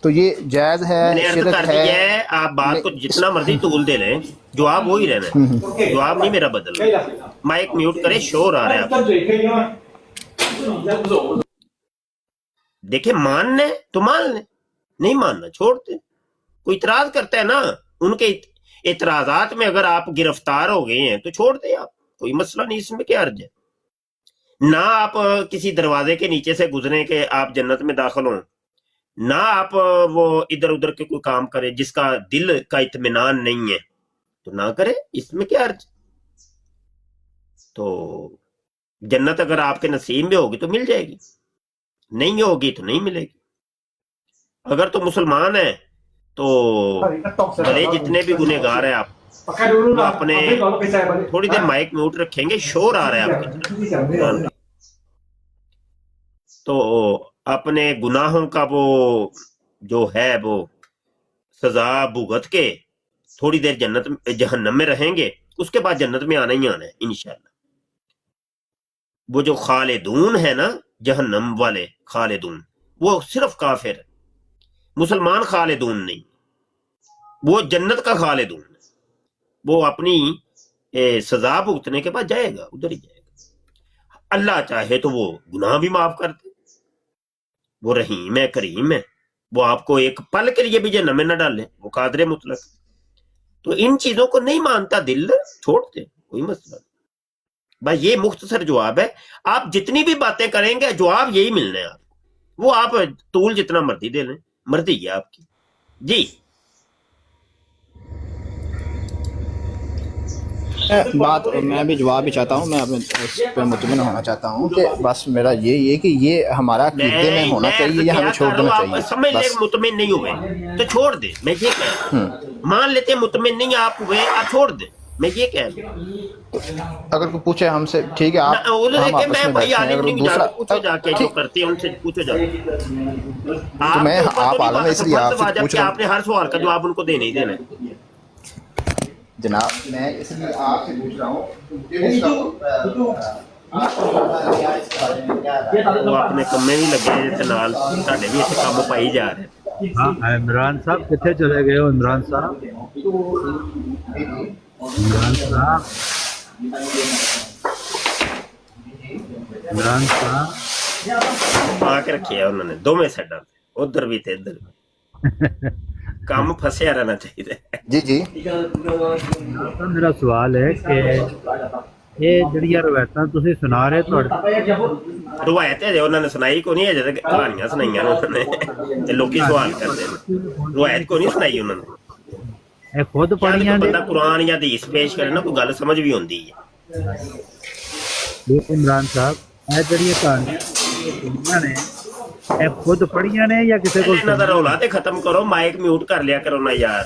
تو یہ جائز ہے، میں نے عرض شرک کر دی ہے، آپ بات کو جتنا مرضی طول دے لیں، جواب وہی رہنا ہے، جواب نہیں میرا بدل۔ مائک میوٹ کرے، شور آ رہا ہے آپ۔ دیکھیں ماننے تو مان لیں، نہیں ماننا چھوڑتے۔ کوئی اعتراض کرتا ہے نا، ان کے اعتراضات میں اگر آپ گرفتار ہو گئے ہیں تو چھوڑ دیں آپ، کوئی مسئلہ نہیں، اس میں کیا حرج ہے۔ نہ آپ کسی دروازے کے نیچے سے گزریں کہ آپ جنت میں داخل ہوں، نہ آپ وہ ادھر ادھر کے کوئی کام کریں جس کا دل کا اطمینان نہیں ہے تو نہ کرے، اس میں کیا حرج۔ تو جنت اگر آپ کے نصیب میں ہوگی تو مل جائے گی، نہیں ہوگی تو نہیں ملے گی۔ اگر تو مسلمان ہیں تو بھلے جتنے بھی گنہگار ہیں آپ وہ اپنے تھوڑی دیر مائک میوٹ رکھیں گے، شور آ رہا ہے آپ کی طرف، تو اپنے گناہوں کا وہ جو ہے وہ سزا بھگت کے تھوڑی دیر جہنم میں رہیں گے، اس کے بعد جنت میں آنا ہی آنا ہے انشاءاللہ۔ وہ جو خالدون ہے نا، جہنم والے خالدون، وہ صرف کافر ہے، مسلمان خالدون نہیں، وہ جنت کا خالدون ہے، وہ اپنی سزا بھگتنے کے بعد جائے گا، ادھر ہی جائے گا۔ اللہ چاہے تو وہ گناہ بھی معاف کر دے، وہ رحیم ہے، کریم ہے، وہ آپ کو ایک پل کے لیے بھی جہنم میں نہ ڈالے، وہ قادر مطلق۔ تو ان چیزوں کو نہیں مانتا دل، چھوڑ دے، کوئی مسئلہ نہیں۔ بس یہ مختصر جواب ہے، آپ جتنی بھی باتیں کریں گے جواب یہی ملنا ہے آپ کو، وہ آپ طول جتنا مرضی دے لیں، مرضی ہے آپ کی۔ جی بات میں بھی جواب بھی چاہتا ہوں، میں اپنے اس پہ مطمئن ہونا چاہتا ہوں کہ بس میرا یہ ہے کہ یہ ہمارا عقیدے میں ہونا چاہیے یا ہمیں چھوڑ دینا چاہیے، سمجھ لیں بس۔ مطمئن نہیں ہوئے تو چھوڑ دیں، میں یہ کہہ رہا ہوں، مان لیتے ہیں مطمئن نہیں آپ ہوئے، آپ چھوڑ دیں، میں یہ کہہ رہا ہوں۔ اگر کوئی پوچھے ہم سے، ٹھیک ہے آپ ہم آپس میں بیٹھے ہیں، اگر دوسرا پوچھو جا کے جو کرتے ہیں ان سے پوچھو جا کے، تو میں آپ عالم ہے اس لیے آپ سے پوچھ رہا ہوں آپ نے ہر سوال کا جواب ان کو دینا ہی دینا ہے۔ جناب، میں اس لیے آپ سے پوچھ رہا ہوں وہ اپنے کمے بھی لگے نال، ساڈے بھی اتنے کام پائی جا رہے۔ ہاں عمران صاحب کتنے چلے گئے ہو؟ عمران صاحب، عمران صاحب، عمران صاحب آ کے رکھے ہے انہوں نے دونوں سائڈاں تے، ادھر بھی تے ادھر بھی، کام پھسیا رہنا چاہیے۔ جی جی میرا سوال ہے کہ یہ جڑیاں روایتاں تسی سنا رہے روایت ہے انہوں نے سنائی کو نہیں ہے، کہانیاں سنائیاں انہوں نے، لوکی سوال کرتے ہیں، روایت کو نہیں سنائی انہوں نے۔ ਇਹ ਖੁਦ ਜਦ ਪੜੀਆਂ ਕੋਈ ਨੇ। ਬੰਦਾ ਕੁਰਾਨ ਜਾਂ ਹਦੀਸ ਪੇਸ਼ ਕਰੇ ਨਾ ਕੋਈ ਗੱਲ ਸਮਝ ਵੀ ਆਉਂਦੀ ਹੈ। ਇਹ ਇਮਰਾਨ ਸਾਹਿਬ ਇਹ ਜਿਹੜੀਆਂ ਕਹਾਣੀਆਂ ਸੁਣੀਆਂ ਨੇ ਇਹ ਖੁਦ ਪੜੀਆਂ ਨੇ ਜਾਂ ਕਿਸੇ ਕੋਲ ਇਹਨਾਂ ਦਾ ਰੌਲਾ ਤੇ ਖਤਮ ਕਰੋ, ਮਾਈਕ ਮਿਊਟ ਕਰ ਲਿਆ ਕਰੋ ਨਾ ਯਾਰ।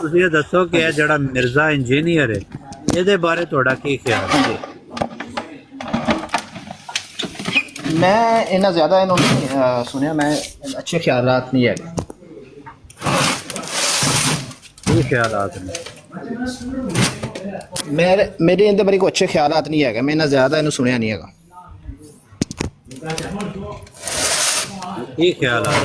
ਤੁਸੀਂ ਇਹ ਦੱਸੋ ਕਿ ਇਹ ਜਿਹੜਾ ਮਿਰਜ਼ਾ ਇੰਜੀਨੀਅਰ ਹੈ ਇਹਦੇ ਬਾਰੇ ਤੁਹਾਡਾ ਕੀ ਖਿਆਲ ਹੈ? ਮੈਂ ਇਹਨਾਂ ਜ਼ਿਆਦਾ ਇਹਨੂੰ ਨਹੀਂ ਸੁਣਿਆ, ਮੈਂ ਅੱਛੇ ਖਿਆਲਾਤ ਨਹੀਂ ਹੈਗੇ। ਕੀ ਖਿਆਲਾਤ ਨੇ? ਮੇਰੇ ਇਹਦੇ ਬਾਰੇ ਕੋਈ ਅੱਛੇ ਖਿਆਲਾਤ ਨਹੀਂ ਹੈਗੇ, ਮੈਂ ਇਹਨਾਂ ਜ਼ਿਆਦਾ ਇਹਨੂੰ ਸੁਣਿਆ ਨਹੀਂ ਹੈਗਾ। ਕੀ ਖਿਆਲਾਤ?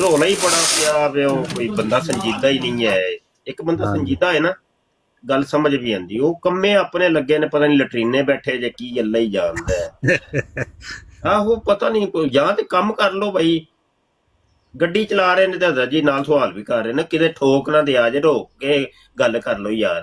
ਰੋਲਾ ਹੀ ਬੜਾ ਪਿਆ ਵੇ, ਉਹ ਕੋਈ ਬੰਦਾ ਸੰਜੀਦਾ ਹੀ ਨਹੀਂ ਹੈ। ਇੱਕ ਬੰਦਾ ਸੰਜੀਦਾ ਹੈ ਨਾ ਗੱਲ ਸਮਝ ਵੀ ਆਂਦੀ, ਉਹ ਕੰਮੇ ਆਪਣੇ ਲੱਗੇ ਨੇ, ਪਤਾ ਨਹੀਂ ਲਟਰੀਨੇ ਬੈਠੇ ਜੇ ਕੀ ਅੱਲਾ ਹੀ ਜਾਣਦਾ ਹੈ। ਆਹੋ ਪਤਾ ਨਹੀਂ ਕੋਈ, ਜਾਂ ਤੇ ਕੰਮ ਕਰ ਲੋ ਬਈ, ਗੱਡੀ ਚਲਾ ਰਹੇ ਨੇ ਤੇ ਜੀ ਨਾਲ ਸਵਾਲ ਵੀ ਕਰ ਰਹੇ ਨੇ, ਕਿਤੇ ਠੋਕ ਨਾ ਦਿਆ ਜੇ, ਰੋਕ ਕੇ ਗੱਲ ਕਰ ਲੋ ਯਾਰ।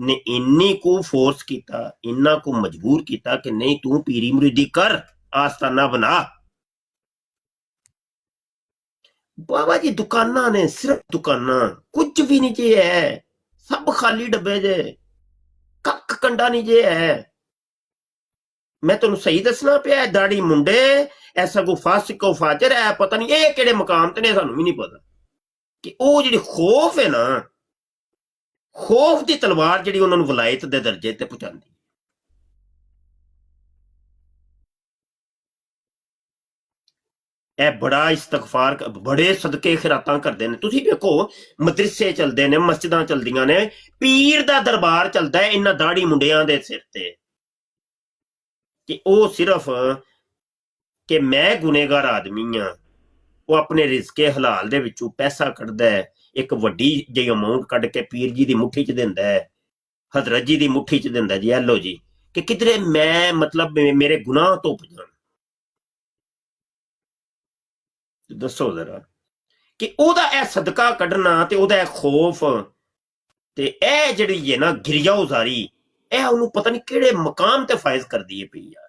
ਨੇ ਇੰਨੀ ਕੁ ਫੋਰਸ ਕੀਤਾ, ਇੰਨਾ ਕੁ ਮਜਬੂਰ ਕੀਤਾ ਕਿ ਨਹੀਂ ਤੂੰ ਪੀਰੀ ਮੁਰੀਦੀ ਕਰ, ਆਸਤਾਨਾ ਬਣਾ। ਬਾਬਾ ਜੀ ਦੁਕਾਨਾਂ ਨੇ, ਸਿਰਫ ਦੁਕਾਨਾਂ, ਕੁਝ ਵੀ ਨਹੀਂ ਜੇ ਹੈ, ਸਭ ਖਾਲੀ ਡੱਬੇ ਜੇ, ਕੱਖ ਕੰਡਾ ਨਹੀਂ ਜੇ ਹੈ। ਮੈਂ ਤੁਹਾਨੂੰ ਸਹੀ ਦੱਸਣਾ ਪਿਆ, ਦਾੜੀ ਮੁੰਡੇ ਐਸਾ ਕੋ ਫਾਸਿਕੋ ਫਾਜਰ ਹੈ, ਪਤਾ ਨਹੀਂ ਇਹ ਕਿਹੜੇ ਮਕਾਮ ਤੇ ਨੇ, ਸਾਨੂੰ ਵੀ ਨਹੀਂ ਪਤਾ। ਕਿ ਉਹ ਜਿਹੜੀ ਖੌਫ ਹੈ ਨਾ, ਖੌਫ ਦੀ ਤਲਵਾਰ ਜਿਹੜੀ ਉਹਨਾਂ ਨੂੰ ਵਲਾਇਤ ਦੇ ਦਰਜੇ ਤੇ ਪਹੁੰਚਾਉਂਦੀ। ਇਹ ਬੜਾ ਇਸਤਗਫਾਰ, ਬੜੇ ਸਦਕੇ ਖਿਰਾਤਾਂ ਕਰਦੇ ਨੇ। ਤੁਸੀਂ ਵੇਖੋ ਮਦਰਸੇ ਚੱਲਦੇ ਨੇ, ਮਸਜਿਦਾਂ ਚੱਲਦੀਆਂ ਨੇ, ਪੀਰ ਦਾ ਦਰਬਾਰ ਚੱਲਦਾ ਹੈ ਇਹਨਾਂ ਦਾੜੀ ਮੁੰਡਿਆਂ ਦੇ ਸਿਰ ਤੇ, ਕਿ ਉਹ ਸਿਰਫ ਕਿ ਮੈਂ ਗੁਨੇਗਾਰ ਆਦਮੀ ਆ। ਉਹ ਆਪਣੇ ਰਿਜ਼ਕੇ ਹਲਾਲ ਦੇ ਵਿੱਚੋਂ ਪੈਸਾ ਕੱਢਦਾ ਹੈ, ਇੱਕ ਵੱਡੀ ਜਿਹੀ ਅਮਾਉਂਟ ਕੱਢ ਕੇ ਪੀਰ ਜੀ ਦੀ ਮੁੱਠੀ 'ਚ ਦਿੰਦਾ ਹੈ, ਹਜ਼ਰਤ ਜੀ ਦੀ ਮੁੱਠੀ 'ਚ ਦਿੰਦਾ ਜੀ, ਐ ਲੋ ਜੀ, ਕਿ ਕਿਧਰੇ ਮੈਂ ਮਤਲਬ ਮੇਰੇ ਗੁਨਾਹ ਧੁੱਪ ਜਾਣ। ਦੱਸੋ ਜ਼ਰਾ ਕਿ ਉਹਦਾ ਇਹ ਸਦਕਾ ਕੱਢਣਾ ਤੇ ਉਹਦਾ ਇਹ ਖੌਫ ਤੇ ਇਹ ਜਿਹੜੀ ਹੈ ਨਾ ਗਿਰਿਆ ਉਜ਼ਾਰੀ, ਇਹ ਉਹਨੂੰ ਪਤਾ ਨਹੀਂ ਕਿਹੜੇ ਮਕਾਮ ਤੇ ਫਾਇਜ਼ ਕਰਦੀ ਹੈ ਪਈ ਯਾਰ।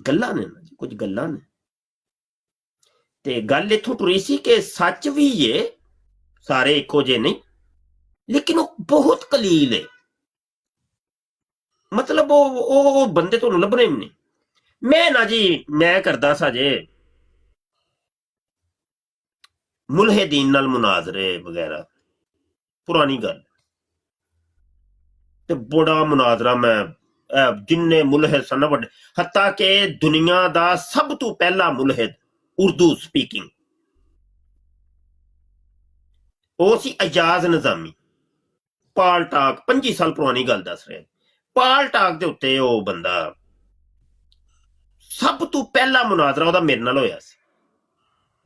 ਗੱਲਾਂ ਨੇ ਨਾ ਜੀ, ਕੁਝ ਗੱਲਾਂ ਨੇ। ਤੇ ਗੱਲ ਇੱਥੋਂ ਟੁਰੀ ਸੀ ਕਿ ਸੱਚ ਵੀ ਏ, ਸਾਰੇ ਇੱਕੋ ਜਿਹੇ ਨਹੀਂ, ਲੇਕਿਨ ਉਹ ਬਹੁਤ ਕਲੀਲ ਹੈ। ਮਤਲਬ ਉਹ ਬੰਦੇ ਤੁਹਾਨੂੰ ਲੱਭਣੇ ਵੀ ਨਹੀਂ। ਮੈਂ ਨਾ ਜੀ, ਮੈਂ ਕਰਦਾ ਸਾਜੇ ਮੁਲਹਿਦੀਨ ਨਾਲ ਮੁਨਾਜ਼ਰੇ ਵਗੈਰਾ, ਪੁਰਾਣੀ ਗੱਲ, ਤੇ ਬੜਾ ਮੁਨਾਜ਼ਰਾ ਮੈਂ ਜਿੰਨੇ ਮੁਲਹਿਦ ਸਨ ਵੱਡੇ, ਹੱਤਾ ਕਿ ਦੁਨੀਆ ਦਾ ਸਭ ਤੋਂ ਪਹਿਲਾ ਮੁਲਹਿਦ ਉਰਦੂ ਸਪੀਕਿੰਗ ਉਹ ਸੀ ਅਜਾਜ਼ ਨਿਜ਼ਾਮੀ। ਪਾਲ ਟਾਕ 25 ਸਾਲ ਪੁਰਾਣੀ ਗੱਲ ਦੱਸ ਰਿਹਾ। ਪਾਲ ਟਾਕ ਦੇ ਉੱਤੇ ਉਹ ਬੰਦਾ, ਸਭ ਤੋਂ ਪਹਿਲਾ ਮੁਨਾਜ਼ਰਾ ਉਹਦਾ ਮੇਰੇ ਨਾਲ ਹੋਇਆ ਸੀ।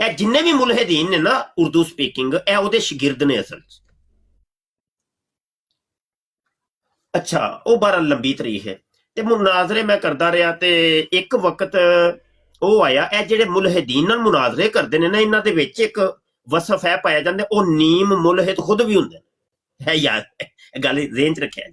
ਇਹ ਜਿੰਨੇ ਵੀ ਮੁਲਹਿਦੀਨ ਨੇ ਨਾ ਉਰਦੂ ਸਪੀਕਿੰਗ, ਇਹ ਉਹਦੇ ਸ਼ਾਗਿਰਦ ਨੇ ਅਸਲ 'ਚ। ਅੱਛਾ, ਉਹ ਬਾਰਾ ਲੰਬੀ ਤਾਰੀਖ ਹੈ ਤੇ ਮੁਨਾਜ਼ਰੇ ਮੈਂ ਕਰਦਾ ਰਿਹਾ। ਤੇ ਇੱਕ ਵਕਤ ਉਹ ਆਇਆ, ਇਹ ਜਿਹੜੇ ਮੁਲਹਿਦੀਨ ਨਾਲ ਮੁਨਾਜ਼ਰੇ ਕਰਦੇ ਨੇ ਨਾ, ਇਹਨਾਂ ਦੇ ਵਿੱਚ ਇੱਕ ਵਸਫ ਹੈ ਪਾਇਆ ਜਾਂਦਾ, ਉਹ ਨੀਮ ਮੁਲਹਿਦ ਖੁਦ ਵੀ ਹੁੰਦੇ ਨੇ। ਹੈ ਯਾਰ, ਇਹ ਗੱਲ ਜ਼ੇਨ 'ਚ ਰੱਖਿਆ।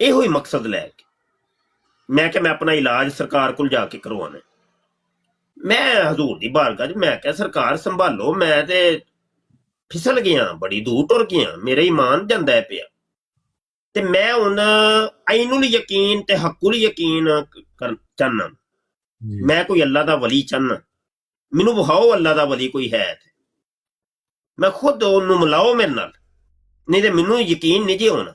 ਇਹੋ ਹੀ ਮਕਸਦ ਲੈ ਕੇ। ਮੈਂ ਕਿਹਾ ਮੈਂ ਆਪਣਾ ਇਲਾਜ ਸਰਕਾਰ ਕੋਲ ਜਾ ਕੇ ਕਰਵਾਉਣਾ। ਮੈਂ ਹਜ਼ੂਰ ਦੀ ਬਾਰਗਾਹ 'ਚ ਮੈਂ ਕਿਹਾ ਸਰਕਾਰ ਸੰਭਾਲੋ, ਮੈਂ ਤੇ ਫਿਸਲ ਗਿਆ, ਬੜੀ ਦੂਰ ਟੁਰ ਗਿਆ, ਮੇਰਾ ਈਮਾਨ ਜਾਂਦਾ ਪਿਆ। ਤੇ ਮੈਂ ਹੁਣ ਆਇਨੁਲ ਯਕੀਨ ਤੇ ਹੱਕੁਲ ਯਕੀਨ ਚਾਹਨਾ। ਮੈਂ ਕੋਈ ਅੱਲਾ ਦਾ ਵਲੀ ਚਾਹਨਾ, ਮੈਨੂੰ ਵਿਖਾਓ ਅੱਲਾ ਦਾ ਵਲੀ ਕੋਈ ਹੈ ਤੇ ਮੈਂ ਖੁਦ ਉਹਨੂੰ ਮਿਲਾਓ ਮੇਰੇ ਨਾਲ, ਨਹੀਂ ਤੇ ਮੈਨੂੰ ਯਕੀਨ ਨਹੀਂ ਜੀ ਹੋਣਾ।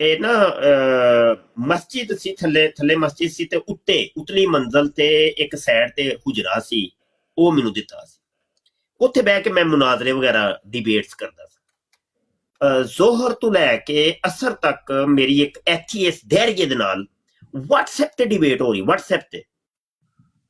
ਇਹ ਨਾ ਮਸਜਿਦ ਸੀ, ਥੱਲੇ ਮਸਜਿਦ ਸੀ ਤੇ ਉੱਤੇ ਉਤਲੀ ਮੰਜ਼ਲ ਤੇ ਇੱਕ ਸਾਈਡ ਤੇ ਹੁਜਰਾ ਸੀ, ਉਹ ਮੈਨੂੰ ਦਿੱਤਾ ਸੀ। ਉੱਥੇ ਬਹਿ ਕੇ ਮੈਂ ਮੁਨਾਜ਼ਰੇ ਵਗੈਰਾ ਡਿਬੇਟਸ ਕਰਦਾ ਸੀ। ਜ਼ੋਹਰ ਤੋਂ ਲੈ ਕੇ ਅਸਰ ਤੱਕ ਮੇਰੀ ਇੱਕ ਐਥੀਐਸ ਧੈਰਯ ਦੇ ਨਾਲ WhatsApp ਤੇ ਡਿਬੇਟ ਹੋ ਰਹੀ, WhatsApp ਤੇ,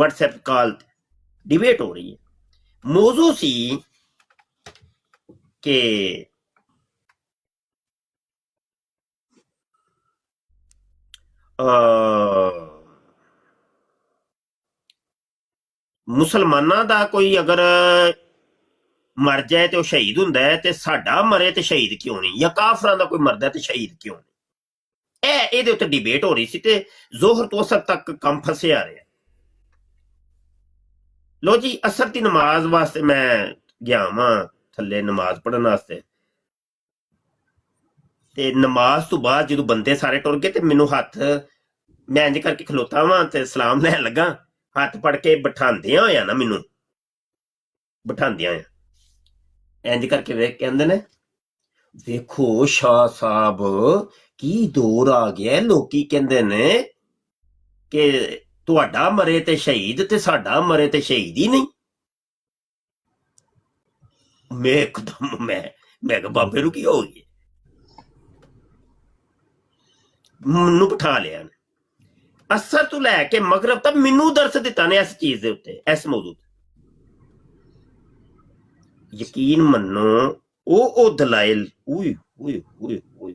WhatsApp ਕਾਲ ਤੇ ਡਿਬੇਟ ਹੋ ਰਹੀ ਹੈ। ਮੌਜੂ ਸੀ ਕਿ ਮੁਸਲਮਾਨਾਂ ਦਾ ਕੋਈ ਅਗਰ ਮਰ ਜਾਏ ਤੇ ਉਹ ਸ਼ਹੀਦ ਹੁੰਦਾ ਹੈ, ਤੇ ਸਾਡਾ ਮਰੇ ਤੇ ਸ਼ਹੀਦ ਕਿਉਂ ਨਹੀਂ, ਜਾਂ ਕਾਫਰਾਂ ਦਾ ਕੋਈ ਮਰਦਾ ਤੇ ਸ਼ਹੀਦ ਕਿਉਂ ਨਹੀਂ। ਇਹਦੇ ਉੱਤੇ ਡਿਬੇਟ ਹੋ ਰਹੀ ਸੀ ਤੇ ਜ਼ੋਹਰ ਤੋਂ ਅਸਰ ਤੱਕ ਕੰਮ ਫਸਿਆ ਰਿਹਾ। ਲੋ ਜੀ, ਅਸਰ ਦੀ ਨਮਾਜ਼ ਵਾਸਤੇ ਮੈਂ ਗਿਆ ਵਾਂ ਥੱਲੇ ਨਮਾਜ਼ ਪੜ੍ਹਨ ਵਾਸਤੇ, ਤੇ ਨਮਾਜ਼ ਤੋਂ ਬਾਅਦ ਜਦੋਂ ਬੰਦੇ ਸਾਰੇ ਟੁਰ ਗਏ ਤੇ ਮੈਨੂੰ ਹੱਥ, ਮੈਂ ਇੰਜ ਕਰਕੇ ਖਲੋਤਾ ਵਾਂ ਤੇ ਸਲਾਮ ਲੈਣ ਲੱਗਾ, ਹੱਥ ਫੜ ਕੇ ਬਿਠਾਉਂਦਿਆਂ ਹੋਇਆ ਨਾ, ਮੈਨੂੰ ਬਿਠਾਉਂਦਿਆਂ ਹੋਇਆ ਇੰਜ ਕਰਕੇ ਵੇਖ, ਕਹਿੰਦੇ ਨੇ ਵੇਖੋ ਸ਼ਾਹ ਸਾਹਿਬ ਕੀ ਦੌਰ ਆ ਗਿਆ, ਲੋਕੀ ਕਹਿੰਦੇ ਨੇ ਕਿ ਤੁਹਾਡਾ ਮਰੇ ਤੇ ਸ਼ਹੀਦ ਤੇ ਸਾਡਾ ਮਰੇ ਤੇ ਸ਼ਹੀਦ ਹੀ ਨਹੀਂ। ਮੈਂ ਇੱਕਦਮ ਮੈਂ ਕਿਹਾ ਬਾਬੇ ਨੂੰ ਕੀ ਹੋ ਗਿਆ, ਮੈਨੂੰ ਬਿਠਾ ਲਿਆ ਨੇ। ਅਸਰ ਤੋਂ ਲੈ ਕੇ ਮਗਰਬ ਤੱਕ ਮੈਨੂੰ ਦਰਸ ਦਿੱਤਾ ਨੇ ਇਸ ਚੀਜ਼ ਦੇ ਉੱਤੇ, ਇਸ ਮੌਜੂ ਤੇ। ਯਕੀਨ ਮੰਨੋ ਉਹ ਦਲਾਇਲ, ਓਏ ਓਏ ਓਏ ਓਏ,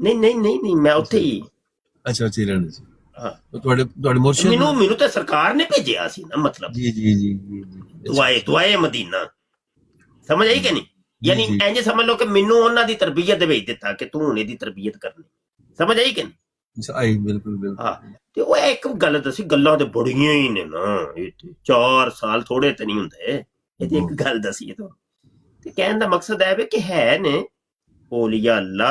ਨਹੀਂ ਮੈਂ ਉੱਥੇ ਹੀ, ਅੱਛਾ ਉੱਥੇ ਹੀ ਰਹਿੰਦੇ ਸੀ। ਹਾਂ। ਉਹ ਤੁਹਾਡੇ ਮੁਰਸ਼ਿਦ ਮੈਨੂੰ ਤੇ ਸਰਕਾਰ ਨੇ ਭੇਜਿਆ ਸੀ ਨਾ, ਮਤਲਬ ਜੀ ਦੁਆਏ ਮਦੀਨਾ, ਸਮਝ ਆਈ ਕਿ ਨਹੀਂ? ਯਾਨੀ ਇੰਜ ਸਮਝ ਲਓ ਕਿ ਮੈਨੂੰ ਉਹਨਾਂ ਦੀ ਤਰਬੀਅਤ ਦੇ ਵਿੱਚ ਦਿੱਤਾ ਕਿ ਤੂੰ ਹੁਣ ਇਹਦੀ ਤਰਬੀਅਤ ਕਰਨੀ, ਸਮਝ ਆਈ ਕਿ ਨਹੀਂ? ਆਈ ਬਿਲਕੁਲ। ਹਾਂ, ਤੇ ਉਹ ਇੱਕ ਗੱਲ ਦੱਸੀ, ਗੱਲਾਂ ਤੇ ਬੜੀਆਂ ਹੀ ਨੇ ਨਾ, 4 ਸਾਲ ਥੋੜੇ ਤੇ ਨਹੀਂ ਹੁੰਦੇ। ਇਹਦੀ ਇੱਕ ਗੱਲ ਦੱਸੀ ਤੋਂ, ਤੇ ਕਹਿਣ ਦਾ ਮਕਸਦ ਹੈ ਕਿ ਹੈ ਨੇ ਔਲੀਆ ਅੱਲਾ,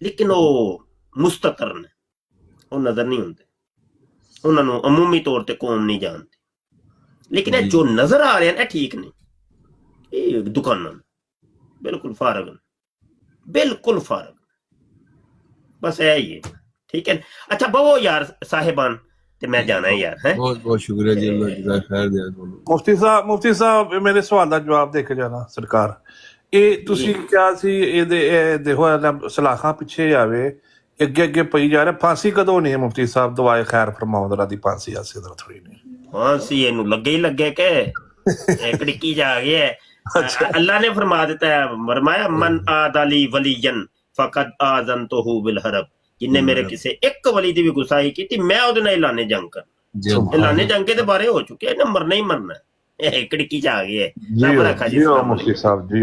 ਲੇਕਿਨ ਉਹ ਮੁਸਤਤਰ ਨੇ, ਉਹ ਨਜ਼ਰ ਨਹੀਂ ਹੁੰਦੇ, ਉਹਨਾਂ ਨੂੰ ਅਮੂਮੀ ਤੌਰ ਤੇ ਕੌਮ ਨਹੀਂ ਜਾਣਦੀ। ਲੇਕਿਨ ਇਹ ਜੋ ਨਜ਼ਰ ਆ ਰਹੇ ਨੇ ਠੀਕ ਨਹੀਂ, ਇਹ ਦੁਕਾਨਾਂ ਬਿਲਕੁਲ ਫਾਰਗ, ਬਿਲਕੁਲ ਫਾਰਗ, ਬਸ ਇਹ ਹੀ ਹੈ। ਠੀਕ ਹੈ, ਅੱਛਾ ਬਹੁ ਯਾਰ ਸਾਹਿਬਾਨ, ਤੇ ਮੈਂ ਜਾਣਾ ਹੈ ਯਾਰ। ਹੈ, ਬਹੁਤ ਸ਼ੁਕਰੀਆ ਜੀ, ਅੱਲਾਹ ਜਜ਼ਾ ਖੈਰ ਦੇ ਤੁਹਾਨੂੰ। ਮੁਫਤੀ ਸਾਹਿਬ ਮੇਰੇ ਸਵਾਲ ਦਾ ਜਵਾਬ ਦੇ ਕੇ ਜਾਣਾ। ਸਰਕਾਰ, ਇਹ ਤੁਸੀਂ ਕਿਹਾ ਸੀ ਇਹਦੇ ਦੇਖੋ ਸਲਾਖਾਂ ਪਿੱਛੇ ਜਾਵੇ, ਅੱਗੇ ਪਈ ਜਾ ਰਿਹਾ, ਫਾਂਸੀ ਕਦੋਂ ਹੋਣੀ ਹੈ ਮੁਫਤੀ ਸਾਹਿਬ? ਦਵਾਏ ਖੈਰ ਫਰਮਾਉਣ ਦਾ ਦੀ ਫਾਂਸੀ ਆਸੇ ਦਾ ਥੋੜੀ ਨਹੀਂ ਫਾਂਸੀ ਇਹਨੂੰ ਲੱਗੇ ਹੀ ਲੱਗੇ ਕਿ ਇੱਕ ਡਿੱਕੀ ਜਾ ਗਿਆ। ਅੱਲਾਹ ਨੇ ਫਰਮਾ ਦਿੱਤਾ ਹੈ, ਫਰਮਾਇਆ ਮਨ ਆਦਾਲੀ ਵਲੀਜਨ ਫਕਦ ਆਜ਼ਨਤੁਹੂ ਬਿਲ ਹਰਬ, ਜਿੰਨੇ ਮੇਰੇ ਕਿਸੇ ਇੱਕ ਵਲੀ ਦੀ ਵੀ ਗੁਸਾਈ ਕੀਤੀ, ਮੈਂ ਉਹਦੇ ਨਾਲ ਐਲਾਨੇ ਜੰਗ ਕਰ। ਐਲਾਨੇ ਜੰਗ ਦੇ ਬਾਰੇ ਹੋ ਚੁੱਕਿਆ, ਇਹਨੇ ਮਰਨਾ ਹੀ ਮਰਨਾ, ਇੱਕ ਡਿੱਕੀ ਜਾ ਗਿਆ। ਜੀ ਮੁਫਤੀ ਸਾਹਿਬ ਜੀ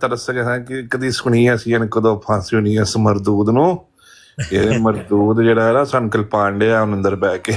ਤਰਸ ਗਿਆ ਕਿ ਕਦੀ ਸੁਣੀ ਅਸੀਂ ਕਦੋਂ ਫਾਂਸੀ ਹੋਣੀ ਹੈ ਇਸ ਮਰਦੂਦ ਨੂੰ। ਇਹ ਮਰਦੂਦ ਜਿਹੜਾ ਹੈ ਨਾ ਸੰਕਲ ਪਾਂਡੇ ਆ ਅੰਦਰ ਬਹਿ ਕੇ।